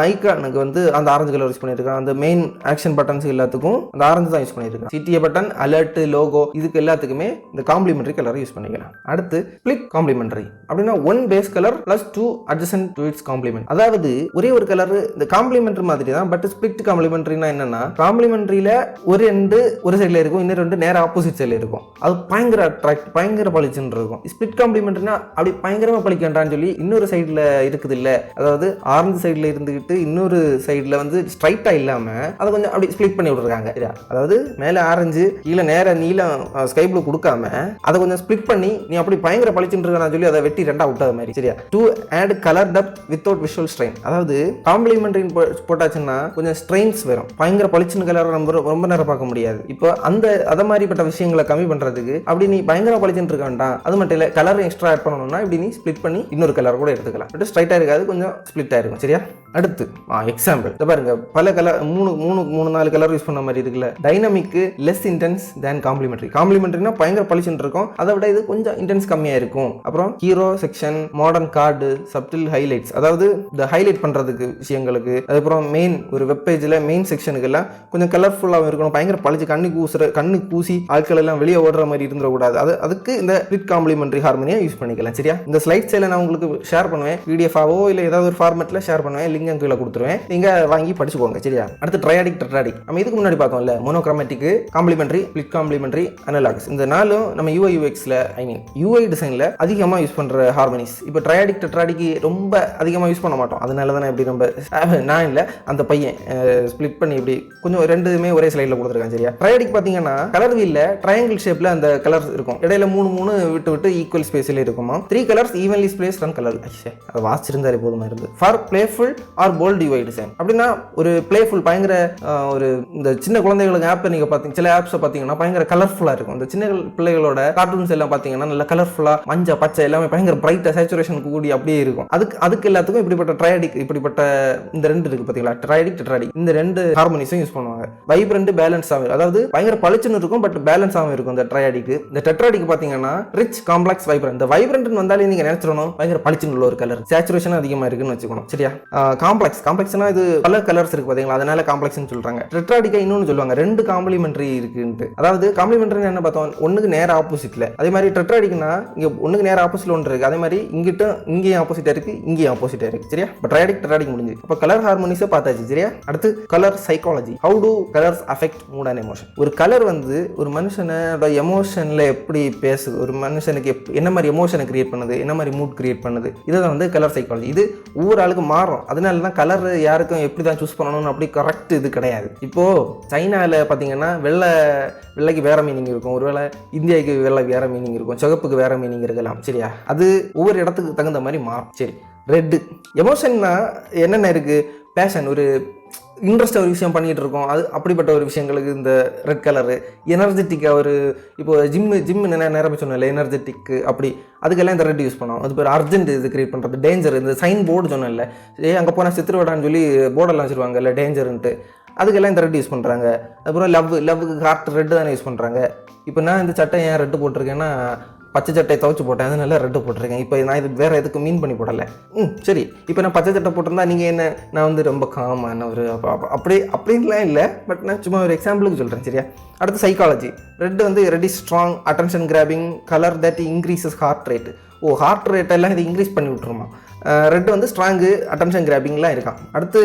ஐகானுக்கு வந்து அந்த ஆரஞ்சு கலர் யூஸ் பண்ணியிருக்காங்க. அந்த மெயின் ஆக்ஷன் பட்டன்ஸ் எல்லாத்துக்கும் அந்த ஆரஞ்சு தான் யூஸ் பண்ணியிருக்காங்க. சிடிஏ பட்டன், அலர்ட், லோகோ இதுக்கு எல்லாத்துக்குமே இந்த காம்ப்ளிமெண்டரி கலர் யூஸ் பண்ணிக்கலாம். அடுத்து ஸ்பிளிட் காம்ப்ளிமெண்டரி அப்படின்னா one base colour plus two adjacent to its complement. அதாவது ஒரே ஒரு கலர் இந்த காம்ப்ளிமெண்டரி மாதிரி தான், பட் ஸ்பிளிட் காம்ப்ளிமெண்டரினா என்னன்னா, காம்ப்ளிமெண்டரியில ஒரு ரெண்டு ஒரு சைடுல இருக்கும், இன்னும் ரெண்டு நேர ஆப்போசிட் சைடுல இருக்கும். அது பயங்கர அட்ராக்ட், பயங்கர பளிச்சுன்னு இருக்கும். ஸ்பிளிட் காம்ப்ளிமெண்டரினா அப்படி பயங்கரமா பளிக்கண்டான்னு சொல்லி இன்னொரு சைடுல இருக்குது இல்ல, அதாவது ஆரஞ்சு சைடுல இருந்துகிட்டு இன்னொரு சைடுல வந்து ஸ்ட்ரைட்டா இல்லாம அதை கொஞ்சம் அப்படி ஸ்பிளிட் பண்ணி விட்டுருக்காங்க. அதாவது மேல ஆரஞ்சு கீழே நேர நீலம் ஸ்கை ப்ளூ கொடுக்காம அதை கொஞ்சம் ஸ்பிளிட் பண்ணி நீ அப்படி பயங்கர பளிச்சுன்னு இருக்கான்னு சொல்லி அதை வெட்டி ரெண்டா விட்டது மாதிரி. சரியா, to add colour depth without visual strain. அதாவது காம்ப்ளிமெண்டரி போட்டாச்சுன்னா கொஞ்சம் ஸ்ட்ரெயின்ஸ் வரும். பயங்கர பளிச்சுன்னு கலர் ரொம்ப நேரம் பார்க்க முடியாது. இப்போ அதை மாதிரிப்பட்ட விஷயங்களை கம்மி பண்றதுக்கு அப்படி நீ பயங்கர பளிச்சுன்னு இருக்க வேண்டாம். அது மட்டும் இல்லை, கலர் எக்ஸ்ட்ரா ஆட் பண்ணணும்னா இப்படி நீ ஸ்பிளிட் பண்ணி இன்னொரு கலர் கூட எடுத்துக்கலாம். பட் ஸ்ட்ரைட்டா இருக்காது, கொஞ்சம் ஸ்பிளிட் ஆயிருக்கும். சரியா? அடுத்து எக்ஸாம்பிள் பாருங்க, பல கலர் 3-4 கலர் யூஸ் பண்ண மாதிரி இருக்குல்ல. டைனமிக் லெஸ் இன்டென்ஸ் தேன் காம்ப்ளிமெண்டரி. காம்ப்ளிமெண்டரினா பயங்கர பளிச்சுன்னு இருக்கும், அதை விட இது கொஞ்சம் இன்டென்ஸ் கம்மியா இருக்கும். அப்புறம் hero section, modern card, சப்டில் highlights, அதாவது இந்த ஹைலைட் பண்றதுக்கு விஷயங்களுக்கு. அதுக்கப்புறம் மெயின் ஒரு வெப் பேஜ்ல மெயின் செக்ஷனுக்கு எல்லாம் கொஞ்சம் கலர்ஃபுல்லாக இருக்கணும், பயங்கர பளிச்சு கண்ணு கூசி ஆட்கள் எல்லாம் வெளியே ஓடுற மாதிரி இருந்துடக்கூடாது. அதுக்கு இந்த ஸ்பிளிட் காம்ப்ளிமெண்டரி ஹார்மோனியா யூஸ் பண்ணிக்கலாம். சரியா? இந்த ஸ்லைட்ஸ் எல்லாம் நான் உங்களுக்கு ஷேர் பண்ணுவேன், பிடிஎஃபாவோ இல்லை ஏதாவது ஒரு ஃபார்மெட்ல ஷேர் பண்ணுவேன், லிங்க் கீழே கொடுத்துருவேன், நீங்க வாங்கி படிச்சுக்கோங்க. சரியா? அடுத்து ட்ரையாடிக் டெட்ராடிக். நம்ம இதுக்கு முன்னாடி பார்த்தோம்ல, monochromatic, complementary, split complementary, analogues. இந்த நாலும் நம்ம யூஐ யூஎக்ஸ்ல யூஐ டிசைன்ல அதிகமாக யூஸ் பண்ற ஹார்மோனிஸ். இப்போ ட்ரையாடிக் டெட்ராடிக் ரொம்ப அதிகமாக யூஸ் பண்ண மாட்டோம், அதனால தானே இப்படி நான் இல்லை அந்த பையன் ஸ்பிளிட் பண்ணி இப்படி கொஞ்சம் ரெண்டுமே ஒரே ஸ்லைட்ல கொடுத்துருக்காங்க. சரியா? ட்ரையாடிக் பார்த்தீங்கன்னா கலர் வீல்ல ட்ரையாங்கிள் ஷேப்ல அந்த கலர்ஸ் இருக்கும், இடையில 3 விட்டு ஈக்குவல் ஸ்பேஸ்ல இருக்குமா. 3 colours evenly spaced and colour. அதை வாசிச்சிருந்தாலே போதுமா இருந்து. For playful or bold UI design. அப்படின்னா ஒரு பிளேஃபுல் பயங்கர ஒரு இந்த சின்ன குழந்தைகளுக்கு ஆப் நீங்க பாத்தீங்க, சில ஆப்ஸ் பாத்தீங்கன்னா பயங்கர கலர்ஃபுல்லா இருக்கும். இந்த சின்ன பிள்ளைகளோட கார்ட்டூன்ஸ் எல்லாம் பாத்தீங்கன்னா நல்ல கலர்ஃபுல்லா மஞ்சள் பச்சை எல்லாமே பயங்கர பிரைட்டா சேச்சுரேஷன் கூடி அப்படியே இருக்கும். அதுக்கு எல்லாத்துக்கும் இப்படிப்பட்ட ட்ரையாடிக், இப்படிப்பட்ட இந்த 2 இருக்கு பாத்தீங்களா, ட்ரையாடிக் டெட்ராடிக், இந்த 2 ஹார்மோனிஸும் யூஸ் பண்ணுவாங்க. வைப்ரண்ட் பேலன்ஸ் ஆகும், அதாவது பயங்கர பளிச்சுன்னு இருக்கும் பட் பேலன்ஸ் ஆகும் இருக்கும் இந்த ட்ரையாடிக். இந்த டெட்ராடிக் பாத்தீங்கன்னா ரிச் காம்ப்ளெக்ஸ் வைப்ரண்ட். இந்த வைப்ரண்ட் வந்தாலே நீங்க நினைச்சிடணும் பயங்கர பளிச்சுன்னு ஒரு கலர், சேச்சுரேஷன் அதிகமா இருக்குன்னு வச்சுக்கணும். சரியா? காம்ப்ளெக்ஸ்னா இது பல கலர்ஸ் இருக்கு பாத்தீங்களா, அதனால காம்ப்ளெக்ஸ்னு சொல்றாங்க. டெட்ராடிக்கா இன்னொன்னு சொல்லுவாங்க, 2 காம்ப்ளிமெண்டரி இருக்குன்னு. அதாவது காம்ப்ளிமெண்டரி என்ன பார்த்தோம், ஒண்ணுக்கு நேர ஆப்போசிட்ல. அதே மாதிரி டெட்ராடிக்னா இங்க ஒண்ணுக்கு நேர ஆப்போசிட்ல ஒன்று இருக்கு, அதே மாதிரி இங்கேயும் ஆப்போசிட்டா இருக்கு, இங்கேயும் ஆப்போசிட்டா இருக்கு. சரியா? இப்போ ட்ரையாடிக் டெட்ராடிக் முடிஞ்சு. அப்ப கலர் ஹார்மோனிஸை பார்த்தாச்சு. சரியா? அடுத்து colour psychology. How to colours affect mood and emotion. ஒரு கலர் ஒரு மனுஷனோட எமோஷன்ல எப்படி பேசுது, ஒரு மனுஷனுக்கு என்ன மாதிரி எமோஷனை கிரியேட் பண்ணுது, என்ன மாதிரி மூட் கிரியேட் பண்ணுது, இதுதான் கலர் சைக்காலஜி. இது ஒவ்வொரு ஆளுக்கு மாறும், அதனால தான் கலர் யாருக்கும் எப்படி தான் சூஸ் பண்ணணும்னு அப்படி கரெக்ட் இது கிடையாது. இப்போ சைனாவில் பார்த்தீங்கன்னா வெள்ளைக்கு வேற மீனிங் இருக்கும், ஒருவேளை இந்தியாவுக்கு வெள்ளை வேற மீனிங் இருக்கும், சிவப்புக்கு வேற மீனிங் இருக்கலாம். சரியா? அது ஒவ்வொரு இடத்துக்கு தகுந்த மாதிரி மாறும். சரி, ரெட்டு எமோஷன்னா என்னென்ன இருக்கு, பேஷன், ஒரு இன்ட்ரெஸ்டாக ஒரு விஷயம் பண்ணிகிட்டு இருக்கோம், அது அப்படிப்பட்ட ஒரு விஷயங்களுக்கு இந்த ரெட் கலரு. எனர்ஜெட்டிக்காக இப்போ ஜிம்மு நேரம் சொன்னேன்ல எனர்ஜெட்டிக்கு, அப்படி அதுக்கெல்லாம் இந்த ரெட் யூஸ் பண்ணுவோம். அது பேர் அர்ஜென்ட் இது கிரியேட் பண்ணுறது, டேஞ்சர். இந்த சைன் போர்டு சொன்னேன்ல, அங்கே போனால் சித்திரவடான்னு சொல்லி போர்டெல்லாம் வச்சுருவாங்க இல்லை, டேஞ்சருன்ட்டு, அதுக்கெல்லாம் இந்த ரெட் யூஸ் பண்ணுறாங்க. அப்புறம் லவ்வுக்கு ஹார்ட் ரெட்டு தானே யூஸ் பண்ணுறாங்க. இப்போ நான் இந்த சட்டை ஏன் ரெட்டு போட்டிருக்கேன்னா, பச்சை சட்டை துவச்சி போட்டேன், அதனால ரெட்டு போட்டிருக்கேன். இப்போ நான் இது வேற எதுக்கு மீன் பண்ணி போடலை. சரி, இப்போ நான் பச்சை சட்டை போட்டிருந்தா நீங்கள் என்ன, நான் ரொம்ப காமான ஒரு அப்படின்லாம் இல்லை, பட் நான் சும்மா ஒரு எக்ஸாம்பிளுக்கு சொல்கிறேன். சரியா? அடுத்து psychology. Red is strong, attention grabbing, colour that increases heart rate. Heart rate எல்லாம் இது இன்க்ரீஸ் பண்ணி விட்டுருமா. ரெட் ஸ்ட்ராங்கு, அட்டென்ஷன் கிராபிங்லாம் இருக்கான். அடுத்து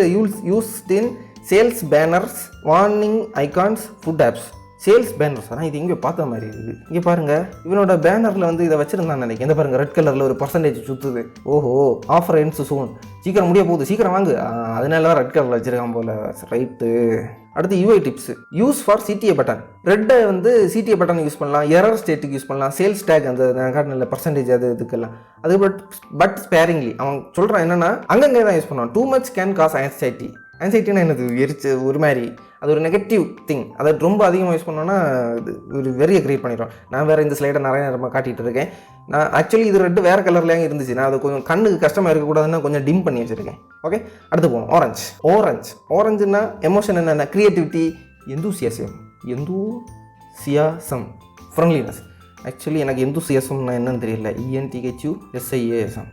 used in sales banners, warning icons, food apps. Sales banners, ஆனால் இது இங்கே பார்த்த மாதிரி இருக்குது. இங்கே பாருங்க, இவனோட பேனரில் இதை வச்சிருந்தான்னு நினைக்கிறேன். இந்த பாருங்க, ரெட் கலரில் ஒரு பர்சன்டேஜ் சுற்றுது. ஓஹோ, ஆஃபர் எண்ட்ஸ் சூன், சீக்கிரம் முடிய போகுது, சீக்கிரம் வாங்கு, அதனால தான் ரெட் கலரில் வச்சிருக்கான் போல. ரைட்டு. அடுத்து UI tips. Use for CTA button. ரெட்டை சிடிஏ பட்டன் யூஸ் பண்ணலாம், எரர் ஸ்டேட்டுக்கு யூஸ் பண்ணலாம், சேல்ஸ் டேக் அந்த காட்டின பர்சன்டேஜ் அது இதுக்கெல்லாம். அது பட் ஸ்பேரிங்லி. அவன் சொல்கிறான் என்னன்னா, அங்கங்கே தான் யூஸ் பண்ணுவான். Too much can cause anxiety. ஆன்சைட்டினா என்னது, எரிச்சு ஒரு மாதிரி, அது ஒரு நெகட்டிவ் திங். அதை ரொம்ப அதிகமாக யூஸ் பண்ணோன்னா ஒரு வெறியை கிரியேட் பண்ணிடுறோம். நான் வேறு இந்த ஸ்லைடை நிறைய நேரமாக காட்டிகிட்டு இருக்கேன். நான் ஆக்சுவலி இது ரெட்டு வேறு கலர்லேயே இருந்துச்சு, நான் அது கொஞ்சம் கண்ணுக்கு கஷ்டமாக இருக்கக்கூடாதுன்னா கொஞ்சம் டிம் பண்ணி வச்சுருக்கேன். ஓகே, அடுத்து போவோம். ஆரஞ்சுன்னா எமோஷன் என்னென்ன, க்ரியேட்டிவிட்டி, எந்தூசியாசம், ஃப்ரெண்ட்லினஸ். ஆக்சுவலி எனக்கு எந்தூசியாசம்னா என்னன்னு தெரியல. ENTHUSIASM,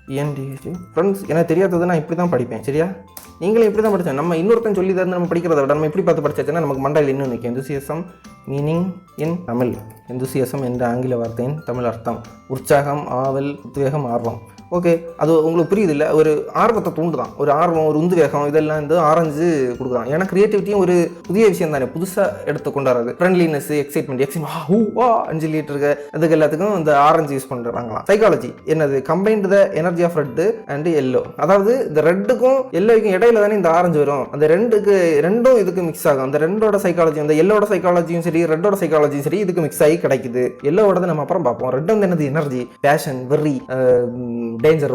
friends. எனக்கு தெரியாதது நான் இப்படி தான் படிப்பேன். சரியா? நீங்களும் இப்படி தான் படித்தேன். நம்ம இன்னொருத்தன் சொல்லி தந்து நம்ம படிக்கிறத விட நம்ம இப்படி பார்த்து படிச்சாச்சுன்னா நமக்கு மண்டையில் இன்னும் நிற்கும். Enthusiasm meaning in Tamil. Enthusiasm என்ற ஆங்கில வார்த்தையின் தமிழ் அர்த்தம் உற்சாகம், ஆவல், உத்வேகம், ஆர்வம். ஓகே, அது உங்களுக்கு புரியுது இல்லை, ஒரு ஆர்வத்தை தூண்டுதான், ஒரு ஆர்வம், ஒரு உந்துவேகம், இதெல்லாம் ஆரஞ்சு கொடுக்குறான். ஏன்னா கிரியேட்டிவிட்டியும் ஒரு புதிய விஷயம் தானே, புதுசாக எடுத்து கொண்டாடுறது. ஃப்ரெண்ட்லினஸ், எக்ஸைட்மெண்ட், சொல்லிட்டு இருக்க அதுக்கு எல்லாத்துக்கும் இந்த ஆரஞ்சு யூஸ் பண்ணுறாங்களாம். சைக்காலஜி என்னது, combined the energy of red and yellow. அதாவது இந்த ரெட்டுக்கும் எல்லோவுக்கும் இடையில தானே இந்த ஆரஞ்சு வரும், அந்த ரெண்டும் இதுக்கு மிக்ஸ் ஆகும். அந்த ரெண்டோட சைக்காலஜி, அந்த எல்லோட சைக்காலஜியும் சரி, ரெட்டோட சைக்காலஜியும் சரி, இதுக்கு மிக்ஸ் ஆகி கிடைக்குது. எல்லோட நம்ம அப்புறம் பார்ப்போம். ரெட் என்னது, எனர்ஜி, பேஷன், வெறி, டேஞ்சர்,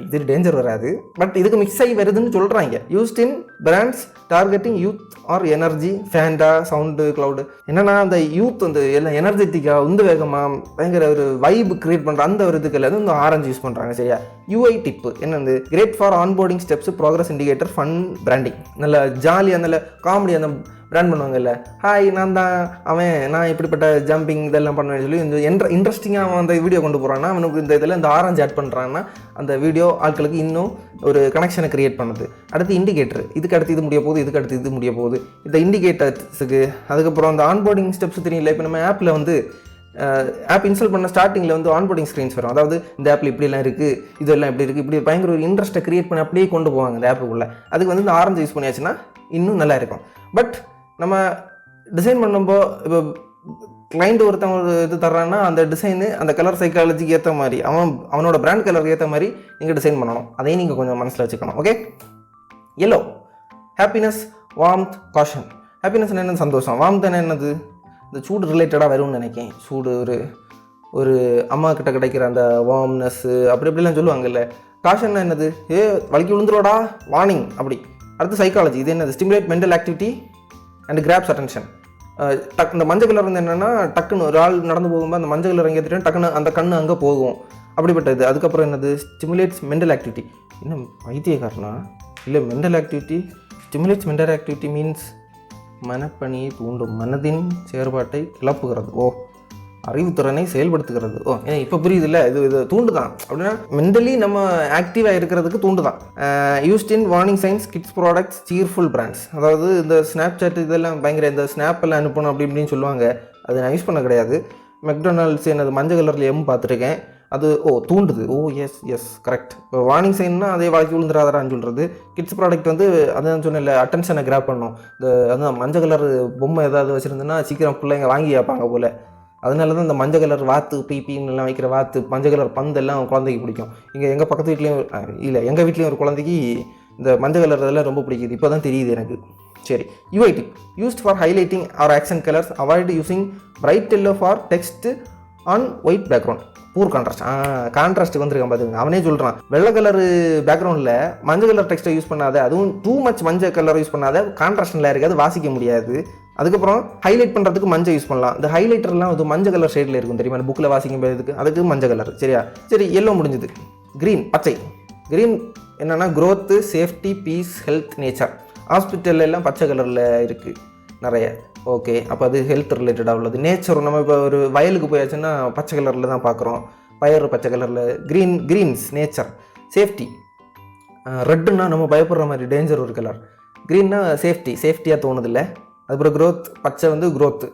இது டேஞ்சர் வராது, பட் இதுக்கு மிக்ஸ் ஆகி வருதுன்னு சொல்கிறாங்க. Used in brands targeting youth or energy, Fanta, SoundCloud. என்னன்னா அந்த யூத் வந்து எல்லாம் எனர்ஜெட்டிக்காக உந்து வேகமாக பயங்கர ஒரு வைப் கிரியேட் பண்ணுற அந்த ஒரு இதுக்கு எல்லாத்தையும் இந்த ஆரஞ்சு யூஸ் பண்ணுறாங்க. சரியா? யூஐ டிப்பு என்னது? Great for onboarding steps, progress indicator, fun branding. நல்ல ஜாலியாக நல்ல காமெடி அந்த பிராண்ட் பண்ணுவாங்கல்ல, ஹாய் நான் தான் அவன், நான் இப்படிப்பட்ட ஜம்பிங் இதெல்லாம் பண்ணுவேன்னு சொல்லி இந்த இன்ட்ரெஸ்டிங்காக அவன் அந்த வீடியோ கொண்டு போகிறான்னா அவனுக்கு இந்த இதில் இந்த ஆரஞ்சு ஆட் பண்ணுறான்னா அந்த வீடியோ ஆட்களுக்கு இன்னும் ஒரு கனெக்ஷனை க்ரியேட் பண்ணுது. அடுத்து இண்டிகேட்டர், இதுக்கு அடுத்து இது முடிய போகுது, இதுக்கு அடுத்து இது முடிய போகுது, இந்த இண்டிகேட்டர்ஸுக்கு. அதுக்கப்புறம் அந்த ஆன்போர்டிங் ஸ்டெப்ஸ் தெரியல. இப்போ நம்ம ஆப்பில் வந்து ஆப் இன்ஸ்டால் பண்ண ஸ்டார்டிங்கில் வந்து ஆன்போர்டிங் ஸ்க்ரீன்ஸ் வரும். அதாவது இந்த ஆப்பில் இப்படிலாம் இருக்குது, இதெல்லாம் இப்படி இருக்குது, இப்படி பயங்கர ஒரு இன்ட்ரெஸ்ட்டை க்ரியேட் பண்ணி அப்படியே கொண்டு போவாங்க இந்த ஆப்புக்குள்ளே. அதுக்கு வந்து இந்த ஆரஞ்சு யூஸ் பண்ணியாச்சுன்னா இன்னும் நல்லா இருக்கும். பட் நம்ம டிசைன் பண்ணும்போது இப்போ கிளைண்ட் ஒருத்தவங்க ஒரு இது தர்றான்னா அந்த டிசைனு அந்த கலர் சைக்காலஜிக்கு ஏற்ற மாதிரி அவனோட பிராண்ட் கலருக்கு ஏற்ற மாதிரி நீங்கள் டிசைன் பண்ணணும். அதையும் நீங்கள் கொஞ்சம் மனசில் வச்சுக்கணும். Okay. Yellow, happiness, warmth, caution. Happiness என்னென்ன? சந்தோஷம். வார்ம்த் என்னது? இந்த சூடு ரிலேட்டடாக வரும்னு நினைக்கிறேன். சூடு ஒரு அம்மா கிட்ட கிடைக்கிற அந்த வார்ம்னஸ்ஸு அப்படி இப்படிலாம் சொல்லுவாங்கல்ல. காஷன் என்னது? வலிக்கு விழுந்துரோடா, வார்னிங் அப்படி. அடுத்து சைக்காலஜி, இது என்னது? Stimulate mental activity and grabs attention. இந்த மஞ்சள் கலர் வந்து என்னென்னா டக்குன்னு ஒரு ஆள் நடந்து போகும்போது அந்த மஞ்சள் கலர் எங்கே தெரியும், டக்குன்னு அந்த கண்ணு அங்கே போகும், அப்படிப்பட்டது. அதுக்கப்புறம் என்னது? Stimulates mental activity. இன்னும் வைத்தியக்காரனா இல்லை? Mental activity, stimulates mental activity means மனப்பணியை தூண்டும், மனதின் செயற்பாட்டை கிளப்புகிறது, அறிவுத்திறனை செயல்படுத்துகிறது. ஏன்னா இப்போ புரியுது இல்லை, இது தூண்டுதான். அப்படின்னா மென்டலி நம்ம ஆக்டிவாக இருக்கிறதுக்கு தூண்டுதான். Used in warning signs, kids products, cheerful brands. அதாவது இந்த ஸ்னாப் சாட் இதெல்லாம் பயங்கர இந்த ஸ்னாப் எல்லாம் அனுப்பணும் அப்படி இப்படின்னு சொல்லுவாங்க. அது நான் யூஸ் பண்ண கிடையாது. மெக்டொனால்ட்ஸ் என்னது மஞ்சள் கலரில் பார்த்துருக்கேன். அது தூண்டுது. Yes correct. இப்போ வார்னிங் சைன்னா அதே வாழ்க்கை விழுந்துடாதான்னு சொல்கிறது. கிட்ஸ் ப்ராடக்ட் வந்து அதான் சொன்னேன்ல, அட்டென்ஷனை கிராப் பண்ணணும். இந்த அதான் மஞ்சள் கலர் பொம்மை ஏதாவது வச்சுருந்தோன்னா சீக்கிரம் பிள்ளைங்க வாங்கி வைப்பாங்க போல். அதனால தான் இந்த மஞ்சள் கலர் வாத்து பீப்பின்லாம் வைக்கிற வாத்து, மஞ்சள் கலர் பந்தெல்லாம் குழந்தைக்கு பிடிக்கும். இங்கே எங்கள் பக்கத்து வீட்லேயும் இல்லை, எங்கள் வீட்லேயும் ஒரு குழந்தைக்கு இந்த மஞ்சள் கலர் இதெல்லாம் ரொம்ப பிடிக்குது. இப்போ தான் தெரியுது எனக்கு. சரி. UI tip, used for highlighting or action colours, avoid using bright yellow for text on white background, poor contrast. கான்ட்ராஸ்ட்டுக்கு வந்துருக்கான் பார்த்துங்க. அவனே சொல்கிறான், வெள்ளை கலர் பேக்ரவுண்டில் மஞ்சள் கலர் டெக்ஸ்ட்டை யூஸ் பண்ணாத, அதுவும் டூ மச் மஞ்சள் கலர் யூஸ் பண்ணாத, கான்ட்ராஸ்டில் இருக்காது, வாசிக்க முடியாது. அதுக்கப்புறம் ஹைலைட் பண்ணுறதுக்கு மஞ்சள் யூஸ் பண்ணலாம். இந்த ஹைலைட்டர்லாம் அது மஞ்சள் கலர் ஷேடில் இருக்கும் தெரியுமா, புக்கில் வாசிக்கும் போதுக்கு, அதுக்கு மஞ்சள் கலர். சரியா? சரி. எல்லோ முடிஞ்சுது. க்ரீன், பச்சை. க்ரீன் என்னென்னா growth, safety, peace, health, nature. Hospital எல்லாம் பச்சை கலரில் இருக்குது நிறைய. ஓகே, அப்போ அது ஹெல்த் ரிலேட்டடாக உள்ளது. நேச்சர், நம்ம இப்போ ஒரு வயலுக்கு போயாச்சுன்னா பச்சை கலரில் தான் பார்க்குறோம், பயிர் பச்சை கலரில். Greens nature. சேஃப்டி. ரெட்டுன்னா நம்ம பயப்படுற மாதிரி டேஞ்சர் ஒரு கலர். க்ரீன்னா சேஃப்டியாக தோணுதில்லை. அதுக்கப்புறம் க்ரோத், பச்சை வந்து க்ரோத்து,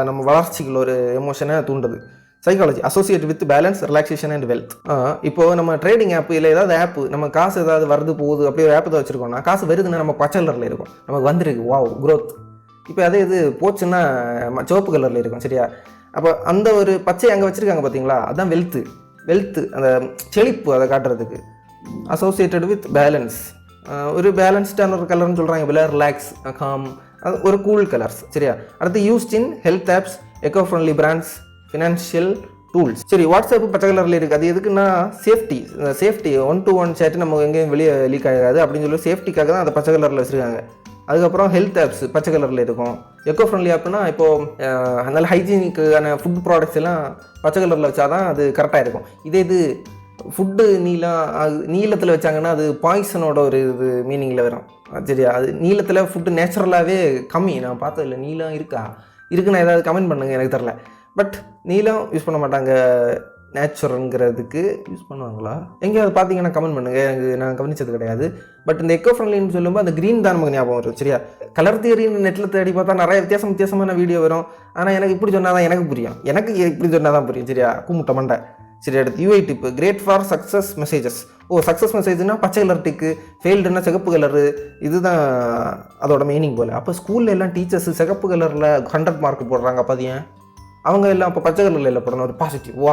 நம்ம வளர்ச்சிகள் ஒரு எமோஷனை தூண்டுது. Psychology, associate with balance, relaxation and wealth. இப்போது நம்ம ட்ரேடிங் ஆப் இல்லை ஏதாவது ஆப்பு, நம்ம காசு ஏதாவது வருது போகுது அப்படியே ஒரு ஆப் தான் வச்சுருக்கோம்னா, காசு வருதுன்னா நம்ம பச்சை கலரில் இருக்கும், நமக்கு வந்துருக்கு, க்ரோத். இப்போ அதே இது போச்சுன்னா சிவப்பு கலரில் இருக்கும். சரியா? அப்போ அந்த ஒரு பச்சை அங்கே வச்சுருக்காங்க பார்த்தீங்களா, அதுதான் வெல்த்து, அந்த செழிப்பு, அதை காட்டுறதுக்கு. அசோசியேட்டட் வித் பேலன்ஸ், ஒரு பேலன்ஸ்டான ஒரு கலர்னு சொல்கிறாங்க போல. ரிலாக்ஸ், காம், அது ஒரு கூல் கலர்ஸ். சரியா? அடுத்து யூஸ்ட் இன் health apps, echo friendly brands, financial tools. சரி. வாட்ஸ்அப் பச்சை கலரில் இருக்குது. அது எதுக்குன்னா சேஃப்டி 1-to-1 சேட்டு நம்ம எங்கேயும் வெளியே லீக் ஆகாது அப்படின்னு சொல்லி சேஃப்டிக்காக தான் அந்த பச்சை கலரில் வச்சுருக்காங்க. அதுக்கப்புறம் ஹெல்த் ஆப்ஸ் பச்சை கலரில் இருக்கும். எக்கோ ஃப்ரெண்ட்லி ஆப்னா இப்போது அதனால் ஹைஜீனிக்கான ஃபுட் ப்ராடக்ட்ஸ் எல்லாம் பச்சை கலரில் வச்சா தான் அது கரெக்டாக இருக்கும். இது ஃபுட்டு நீளத்தில் வச்சாங்கன்னா அது பாய்சனோட ஒரு இது மீனிங்கில் வரும். சரியா? அது நீளத்தில் ஃபுட்டு நேச்சுரலாகவே கம்மி. நான் பார்த்ததில்ல. நீளம் இருக்குன்னா ஏதாவது கமெண்ட் பண்ணுங்கள், எனக்கு தெரில. பட் நீளம் யூஸ் பண்ண மாட்டாங்க, நேச்சுரல்ங்கிறதுக்கு யூஸ் பண்ணுவாங்களா எங்கேயாவது பார்த்தீங்கன்னா கமெண்ட் பண்ணுங்கள், எனக்கு நான் கவனிச்சது கிடையாது. பட் இந்த எக்கோ ஃப்ரெண்ட்லின்னு சொல்லும்போது அந்த க்ரீன் தான் நமக்கு ஞாபகம் வரும். சரியா? கலர் தியரின்னு நெட்டில் தேடி பார்த்தா நிறைய வித்தியாசமான வீடியோ வரும். ஆனால் எனக்கு இப்படி சொன்னால் தான் எனக்கு புரியும், இப்படி சொன்னால் தான் புரியும். சரியா? கூமுட்ட மண்டை. சரி. அடுத்து UI tip, great for success messages. Success மெசேஜ்னா பச்சை கலர் டிக்கு, ஃபெயில்டுன்னா சிகப்பு கலரு, இதுதான் அதோட மீனிங் போல். அப்போ ஸ்கூலில் எல்லாம் டீச்சர்ஸ் சிகப்பு கலரில் 100 மார்க் போடுறாங்க. அப்போ அது ஏன் அவங்க எல்லாம் அப்போ பச்சை கலரில் இல்லை போடணும், ஒரு பாசிட்டிவ்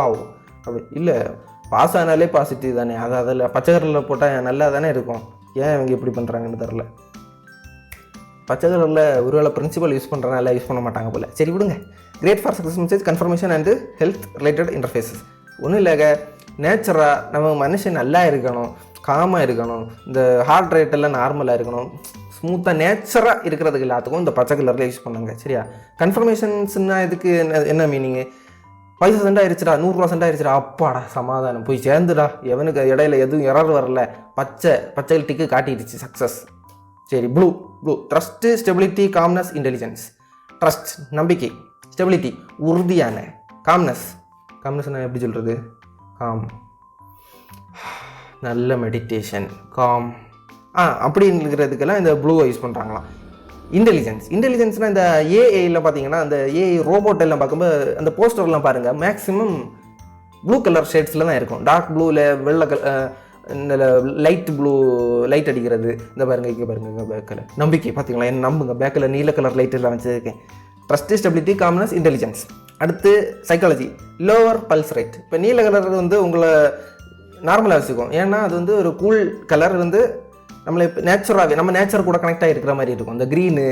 அப்படி இல்லை, பாஸ் ஆனாலே பாசிட்டிவ் தானே, அதில் பச்சை கலரில் போட்டால் நல்லா தானே இருக்கும். ஏன் இவங்க எப்படி பண்ணுறாங்கன்னு தெரில. பச்சை கலரில் ஒருவேளை பிரின்சிபல் யூஸ் பண்ணுறனால யூஸ் பண்ண மாட்டாங்க போல். சரி விடுங்க. Great for success message, confirmation and health related interfaces. ஒன்றும் இல்லைங்க, நேச்சராக நம்ம மனுஷன் நல்லா இருக்கணும், காமாக இருக்கணும், இந்த ஹார்ட் ரேட் எல்லாம் நார்மலாக இருக்கணும், ஸ்மூத்தாக நேச்சராக இருக்கிறதுக்கு எல்லாத்துக்கும் இந்த பச்சை கலரில் யூஸ் பண்ணாங்க. சரியா? கன்ஃபர்மேஷன்ஸ்னா இதுக்கு என்ன மீனிங்கு? பைசா சென்ட் ஆயிடுச்சுடா, 100 ரூபா சென்ட் ஆயிடுச்சுடா, அப்பாடா சமாதானம் போய் சேர்ந்துடா, எவனுக்கு இடையில எதுவும் எரர் வரல, பச்சை டிக்கு காட்டிடுச்சு, சக்ஸஸ். சரி, blue trust, stability, calmness, intelligence. Trust நம்பிக்கை, ஸ்டெபிலிட்டி உறுதியான, காம்னஸ் நான் எப்படி சொல்கிறது, காம் நல்ல மெடிடேஷன், காம் அப்படிங்கிறதுக்கெல்லாம் இந்த ப்ளூவை யூஸ் பண்ணுறாங்களாம். இன்டெலிஜென்ஸ்னால் இந்த ஏஐயில் பார்த்தீங்கன்னா அந்த ஏஐ ரோபோட் எல்லாம் பார்க்கும்போது அந்த போஸ்டர்லாம் பாருங்கள் மேக்ஸிமம் ப்ளூ கலர் ஷேட்ஸில் தான் இருக்கும். டார்க் ப்ளூவில் வெள்ளை இந்த லைட் ப்ளூ லைட் அடிக்கிறது, இந்த பாருங்கள் இங்கே பாருங்கள், இங்கே பேக்கில் நம்பிக்கை பார்த்தீங்களா, என்ன நம்புங்க, பேக்கில் நீல கலர் லைட் எல்லாம் வச்சுருக்கேன். Trust, stability, calmness, intelligence. அடுத்து சைக்காலஜி, லோவர் பல்ஸ் ரேட். இப்போ நீல கலர் வந்து உங்களை நார்மலாக வச்சுக்கும், ஏன்னா அது வந்து ஒரு கூல் கலர் வந்து நம்மளை நேச்சராகவே நம்ம நேச்சர் கூட கனெக்ட் ஆகிருக்கிற மாதிரி இருக்கும். இந்த க்ரீனு,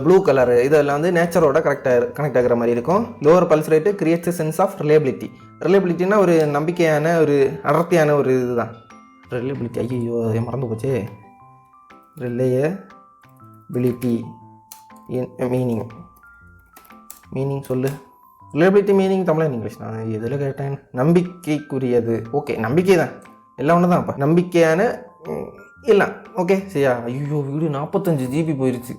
ப்ளூ கலரு இதெல்லாம் வந்து நேச்சரோட கனெக்ட் ஆகிற மாதிரி இருக்கும். Lower pulse rate creates sense of ரிலேபிலிட்டினா ஒரு நம்பிக்கையான ஒரு அடர்த்தியான ஒரு இதுதான் ரிலேபிலிட்டி. ஐயோ அதை மறந்து போச்சே. ரிலேபிலிட்டி மீனிங் சொல்லு. ரிலேபிலிட்டி மீனிங் தமிழ் இங்கிலீஷ், நான் எதில் கேட்டேன். நம்பிக்கைக்குரியது. ஓகே, நம்பிக்கை தான், எல்லாம் ஒன்று தான். அப்போ நம்பிக்கையான இல்லை. ஓகே சரியா? ஐயோ வீடியோ 45 GB போயிடுச்சு.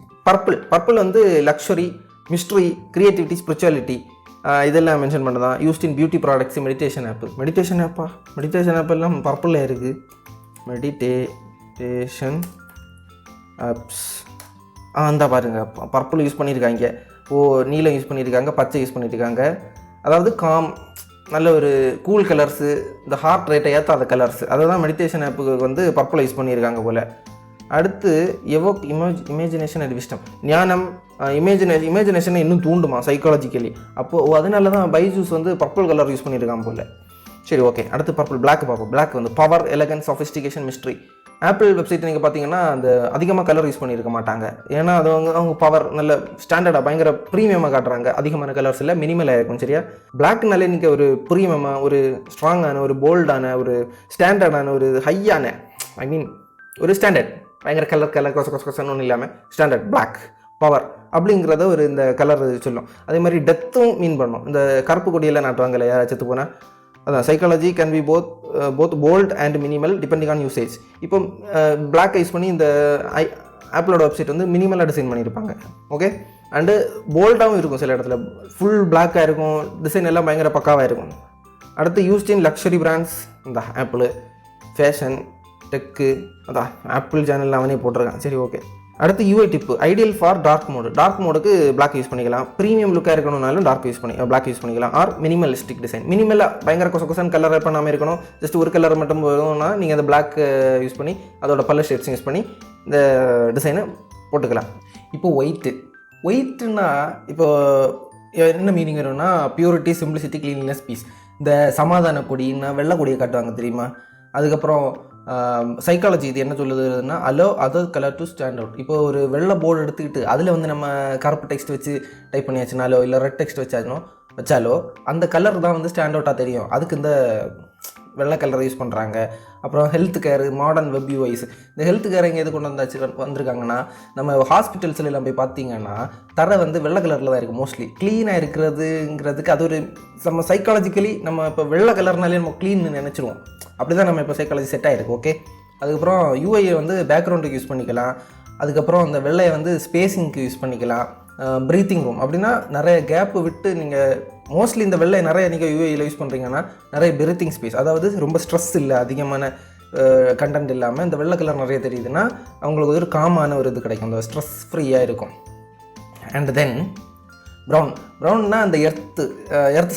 பர்பிள் வந்து லக்ஸரி, மிஸ்ட்ரி, கிரியேட்டிவிட்டி, ஸ்பிரிச்சுவாலிட்டி இதெல்லாம் மென்ஷன் பண்ணதான். Used in beauty products, meditation app எல்லாம் பர்பிளில் இருக்குது. மெடிடேஷன் ஆப்ஸ் அந்த பாருங்கள், பர்பிள் யூஸ் பண்ணியிருக்காங்க, நீலம் யூஸ் பண்ணியிருக்காங்க, பச்சை யூஸ் பண்ணியிருக்காங்க. அதாவது காம், நல்ல ஒரு கூல் கலர்ஸு, இந்த ஹார்ட் ரேட்டை ஏற்றாத கலர்ஸு, அதை தான் மெடிடேஷன் ஆப்புக்கு வந்து பர்பிள் யூஸ் பண்ணியிருக்காங்க போல். அடுத்து எவோக் இமேஜினேஷன் அண்ட் விஸ்டம், ஞானம், இமேஜினேஷனை இன்னும் தூண்டுமா சைக்காலஜிக்கலி. அப்போது அதனால தான் பைஜூஸ் வந்து பர்பிள் கலர் யூஸ் பண்ணியிருக்காங்க போல். சரி ஓகே, அடுத்து பர்பிள். பிளாக் பார்ப்போம். பிளாக் வந்து power, elegance, sophistication, mystery. Apple website நீங்கள் பார்த்தீங்கன்னா அந்த அதிகமாக கலர் யூஸ் பண்ணியிருக்க மாட்டாங்க, ஏன்னா அது அவங்க பவர் நல்ல ஸ்டாண்டர்டாக பயங்கர ப்ரீமியமாக காட்டுறாங்க. அதிகமான கலர்ஸ் இல்லை, மினிமலாக இருக்கும். சரியா? பிளாக்னாலே நீங்கள் ஒரு ப்ரீமியமாக, ஒரு ஸ்ட்ராங்கான, ஒரு போல்டான, ஒரு ஸ்டாண்டர்டான, ஒரு ஹையான, ஒரு ஸ்டாண்டர்ட், பயங்கர கலர் கொசன்னு ஒன்றும் இல்லாமல் ஸ்டாண்டர்ட், பிளாக் பவர் அப்படிங்கிறத ஒரு இந்த கலர் சொல்லும். அதே மாதிரி டெத்தும் மீன் பண்ணும். இந்த கருப்பு கொடியெல்லாம் நாட்டுவாங்க இல்லையா செத்து போனால், அதான் psychology can be both bold and minimal depending on usage. இப்போ பிளாக் யூஸ் பண்ணி இந்த ஆப்பிளோட வெப்சைட் வந்து மினிமலாக டிசைன் பண்ணியிருப்பாங்க. ஓகே, அண்டு போல்டாகவும் இருக்கும், சில இடத்துல ஃபுல் பிளாக்காக இருக்கும், டிசைன் எல்லாம் பயங்கர பக்காவாக இருக்கும். அடுத்து யூஸ்ட் இன் லக்ஸரி பிராண்ட்ஸ், இந்த ஆப்பிள், ஃபேஷன், டெக்கு, அதான் ஆப்பிள் சேனலில் அவனே போட்டிருக்கான். சரி ஓகே. அடுத்து UI tip, ideal for dark மோடுக்கு பிளாக் யூஸ் பண்ணிக்கலாம். ப்ரீமியம் லுக்காக இருக்கணும்னாலும் பிளாக் யூஸ் பண்ணிக்கலாம். ஆர் மினிமலிஸ்டிக் டிசைன், மினிமலாக பயங்கர கொசன் கலர் பண்ணாமல் இருக்கணும், ஜஸ்ட் ஒரு கலர் மட்டும் போதும்னா நீங்கள் அந்த பிளாக் யூஸ் பண்ணி அதோட பல ஷேட்ஸும் யூஸ் பண்ணி இந்த டிசைனை போட்டுக்கலாம். இப்போ ஒயிட்டுன்னா இப்போ என்ன மீனிங் வரும்னா பியூரிட்டி, சிம்பிளிசிட்டி, கிளீன்லினஸ், பீஸ். இந்த சமாதான கொடின்னா வெள்ளை கொடியை காட்டுவாங்க தெரியுமா. அதுக்கப்புறம் சைக்காலஜி இது என்ன சொல்லுதுன்னா allow other colour to stand out. இப்போ ஒரு வெள்ளை போர்டு எடுத்துக்கிட்டு அதில் வந்து நம்ம கருப்பு டெக்ஸ்ட் வச்சு டைப் பண்ணியாச்சுனாலோ இல்லை ரெட் டெக்ஸ்ட் வச்சாலோ அந்த கலர் தான் வந்து ஸ்டாண்ட் அவுட்டாக தெரியும். அதுக்கு இந்த வெள்ளை கலரை யூஸ் பண்ணுறாங்க. அப்புறம் ஹெல்த் கேரு, மாடர்ன் வெப் யூஐஸ். இந்த ஹெல்த் கேர் எங்கே எது கொண்டு வந்திருக்காங்கன்னா, நம்ம ஹாஸ்பிட்டல்ஸில் எல்லாம் போய் பார்த்தீங்கன்னா தரை வந்து வெள்ளை கலரில் தான் இருக்குது மோஸ்ட்லி. க்ளீனாக இருக்கிறதுங்கிறதுக்கு அது ஒரு நம்ம சைக்காலஜிக்கலி நம்ம இப்போ வெள்ளை கலர்னாலே நம்ம க்ளீன்னு நினச்சிருவோம். அப்படி தான் நம்ம இப்போ சைக்காலஜி செட் ஆகிருக்கு. ஓகே, அதுக்கப்புறம் யூஐயை வந்து பேக்ரவுண்டுக்கு யூஸ் பண்ணிக்கலாம். அதுக்கப்புறம் அந்த வெள்ளையை வந்து ஸ்பேஸிங்க்கு யூஸ் பண்ணிக்கலாம். ப்ரீத்திங் ரூம் அப்படின்னா நிறைய கேப்பு விட்டு நீங்கள் மோஸ்ட்லி இந்த வெள்ளை நிறைய நீங்கள் யூஏயில் யூஸ் பண்ணுறீங்கன்னா நிறைய பிரீத்திங் ஸ்பேஸ், அதாவது ரொம்ப ஸ்ட்ரெஸ் இல்லை, அதிகமான கண்டென்ட் இல்லாமல் இந்த வெள்ளை கலர் நிறைய தெரியுதுன்னா அவங்களுக்கு ஒரு காமான ஒரு இது கிடைக்கும், அந்த ஸ்ட்ரெஸ் ஃப்ரீயாக இருக்கும். அண்ட் தென் ப்ரௌன்னா அந்த எர்த்து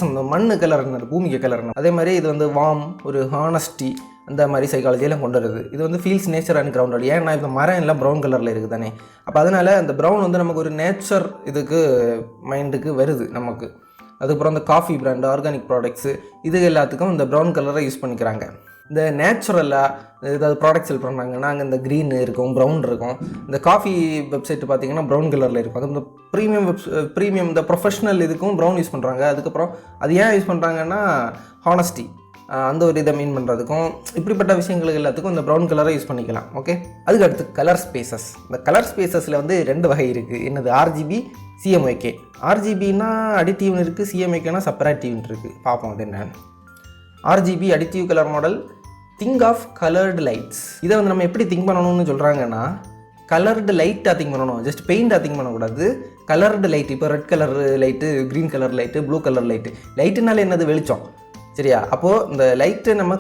சம்மந்தம், மண்ணு கலர், பூமிக்கு கலர். அதே மாதிரி இது வந்து வார்ம், ஒரு ஹானஸ்டி, அந்த மாதிரி சைக்காலஜியெல்லாம் கொண்டு வருது. இது வந்து ஃபீல்ஸ் நேச்சர் அண்ட் கிரவுண்டட். ஏன்னா இப்போ மரம் எல்லாம் ப்ரௌன் கலரில் இருக்குது தானே, அப்போ அதனால் அந்த ப்ரௌன் வந்து நமக்கு ஒரு நேச்சர் இதுக்கு மைண்டுக்கு வருது நமக்கு. அதுக்கப்புறம் இந்த காஃபி பிராண்டு, ஆர்கானிக் ப்ராடக்ட்ஸு இது எல்லாத்துக்கும் இந்த ப்ரௌன் கலரை யூஸ் பண்ணிக்கிறாங்க. இந்த நேச்சுரலாக ஏதாவது ப்ராடக்ட் செல் பண்ணுறாங்கன்னா அங்கே இந்த க்ரீன் இருக்கும், ப்ரௌன் இருக்கும். இந்த காஃபி வெப்சைட்டு பார்த்திங்கன்னா ப்ரௌன் கலரில் இருக்கும். அது இந்த ப்ரீமியம் இந்த ப்ரொஃபஷ்னல் இதுக்கும் ப்ரௌன் யூஸ் பண்ணுறாங்க. அதுக்கப்புறம் அது ஏன் யூஸ் பண்ணுறாங்கன்னா ஹானஸ்டி, அந்த ஒரு இதை மீன் பண்ணுறதுக்கும் இப்படிப்பட்ட விஷயங்களுக்கு எல்லாத்துக்கும் இந்த ப்ரௌன் கலரை யூஸ் பண்ணிக்கலாம். ஓகே, அதுக்கு அடுத்து கலர் ஸ்பேசஸ். இந்த கலர் ஸ்பேசஸில் வந்து 2 வகை இருக்குது. என்னது? RGB, CMYK. RGBனா அடிட்டிவ்னு இருக்குது, CMYKனா சப்பரேட்டிவ்னு இருக்குது. பார்ப்போம் அது என்னன்னு. RGB additive colour model. Think of coloured lights. இதை வந்து நம்ம எப்படி திங்க் பண்ணணும்னு சொல்கிறாங்கன்னா, கலர்டு லைட்டாக திங்க் பண்ணணும், ஜஸ்ட் பெயிண்டாக திங்க் பண்ணக்கூடாது. கலர்டு லைட், இப்போ red colour light, green colour light, blue colour light. லைட்டுனால என்னது? வெளிச்சம். சரியா? அப்போது இந்த லைட்டு நம்ம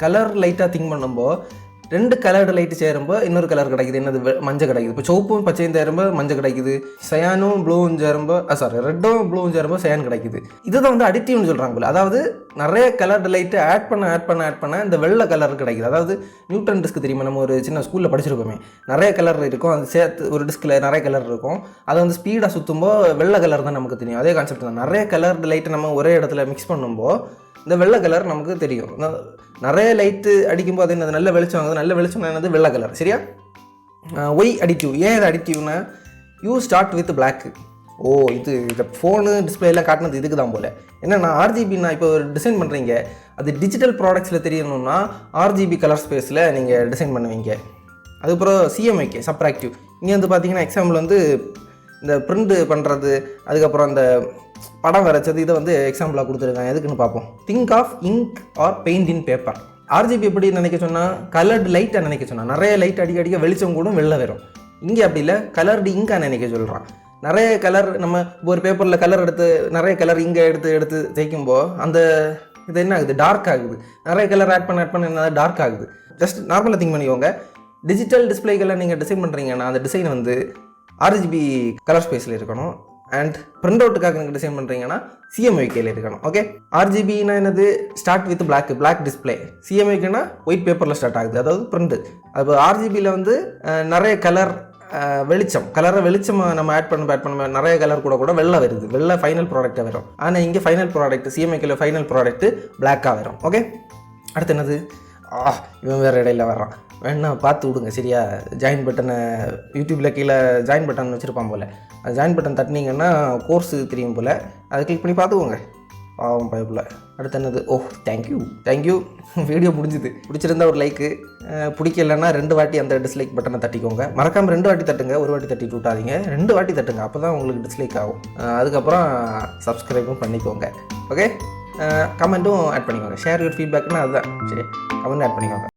கலர் லைட்டாக திங்க் பண்ணும்போது 2 கலர்டு லைட்டு சேரும்போது இன்னொரு கலர் கிடைக்குது. என்னது? மஞ்சள் கிடைக்குது. இப்போ சோப்பும் பச்சையும் சேரும்போது மஞ்சள் கிடைக்குது. சயானும் ப்ளூவும் சேரும்போது ரெட்டும் ப்ளூவும் சேரும்போது சயான் கிடைக்குது. இதுதான் வந்து அடிட்டிவ்னு சொல்கிறாங்க போல. அதாவது நிறைய கலர்டு லைட்டு ஆட் பண்ண இந்த வெள்ளை கலர் கிடைக்குது. அதாவது நியூட்டன் டிஸ்க் தெரியுமா? நம்ம ஒரு சின்ன ஸ்கூலில் படிச்சிருக்கோமே, நிறைய கலர் இருக்கும். அது சேர்த்து ஒரு டிஸ்கில் நிறைய கலர் இருக்கும். அதை வந்து ஸ்பீடாக சுற்றும்போது வெள்ளை கலர் தான் நமக்கு தெரியும். அதே கான்செப்ட் தான். நிறைய கலர்டு லைட்டு நம்ம ஒரே இடத்துல மிக்ஸ் பண்ணும்போது இந்த வெள்ளை கலர் நமக்கு தெரியும். நிறைய லைட்டு அடிக்கும்போது என்னது? நல்ல வெளிச்சம் ஆகுது. நல்ல வெளிச்சம் என்னது? வெள்ளை கலர். சரியா? Why additive. ஏன் இது அடிட்டிவ்னா, யூ ஸ்டார்ட் வித் பிளாக். இது இந்த ஃபோனு டிஸ்பிளேலாம் காட்டினது இதுக்கு தான் போல். என்னென்னா RGBனா இப்போ ஒரு டிசைன் பண்ணுறீங்க, அது டிஜிட்டல் ப்ராடக்ட்ஸில் தெரியணும்னா RGB கலர் ஸ்பேஸில் நீங்கள் டிசைன் பண்ணுவீங்க. அதுக்கப்புறம் CMYK சப்ராக்டிவ். இங்கே வந்து பார்த்தீங்கன்னா எக்ஸாம்பிள் வந்து இந்த பிரிண்ட் பண்ணுறது, அதுக்கப்புறம் அந்த படம் வரைச்சது, இதை வந்து எக்ஸாம்பிளாக கொடுத்துருக்காங்க. எதுக்குன்னு பார்ப்போம். Think of ink or paint in paper. RGB எப்படி நினைக்க சொன்னால், கலர்டு லைட்டாக நினைக்க சொன்னால், நிறைய லைட் அடிக்க வெளிச்சம் கூடும், வெளில வரும். இங்கே அப்படி இல்லை, கலர்டு இங்காக நினைக்க சொல்கிறான். நிறைய கலர் நம்ம ஒரு பேப்பரில் கலர் எடுத்து நிறைய கலர் இங்கே எடுத்து தேய்க்கும்போது அந்த இது என்ன ஆகுது? டார்க் ஆகுது. நிறைய கலர் ஆட் பண்ண என்ன டார்க் ஆகுது. ஜஸ்ட் நார்மலாக திங்க் பண்ணிக்கோங்க. டிஜிட்டல் டிஸ்பிளேக்கெல்லாம் நீங்கள் டிசைன் பண்ணுறீங்கன்னா அந்த டிசைன் வந்து RGB கலர் ஸ்பேஸில் இருக்கணும். அண்ட் பிரிண்ட் அவுட்டுக்காக நீங்கள் டிசைன் பண்ணுறீங்கன்னா CMYKல இருக்கணும். ஓகே, RGBனா என்னது? Start with black display. CMYKனா ஒயிட் பேப்பரில் ஸ்டார்ட் ஆகுது, அதாவது பிரிண்ட். அப்போ RGBயில் வந்து நிறைய கலரை வெளிச்சம் நம்ம ஆட் பண்ண நிறைய கலர் கூட வெள்ளை வருது. வெள்ளை ஃபைனல் ப்ராடக்டாக வரும். ஆனால் இங்கே ஃபைனல் ப்ராடக்ட் CMYKல ஃபைனல் ப்ராடக்ட் பிளாக்காக வரும். ஓகே, அடுத்து என்னது? இவன் வேறு இடையில வர்றான், வேணா பார்த்து விடுங்க. சரியா? ஜாயின் பட்டனை யூடியூப்பில் கீழே ஜாயின் பட்டன் வச்சுருப்பான் போல். அது ஜாயின் பட்டன் தட்டினீங்கன்னா கோர்ஸு தெரியும் போல். அதை கிளிக் பண்ணி பார்த்துக்கோங்க. பாவம் பயப்பில். அடுத்து என்னது? தேங்க்யூ. வீடியோ பிடிச்சிருந்தா ஒரு லைக்கு, பிடிக்கலன்னா 2 வாட்டி அந்த டிஸ்லைக் பட்டனை தட்டிக்கோங்க. மறக்காமல் 2 வாட்டி தட்டுங்க, ஒரு வாட்டி தட்டிட்டு விட்டாதீங்க. 2 வாட்டி தட்டுங்க, அப்போ தான் உங்களுக்கு டிஸ்லைக் ஆகும். அதுக்கப்புறம் சப்ஸ்கிரைபும் பண்ணிக்கோங்க. ஓகே, கமெண்ட்டும் ஆட் பண்ணிக்கோங்க. ஷேர் யுவர் ஃபீட்பேக்னா அதுதான். சரி, கமெண்ட் ஆட் பண்ணிக்கோங்க.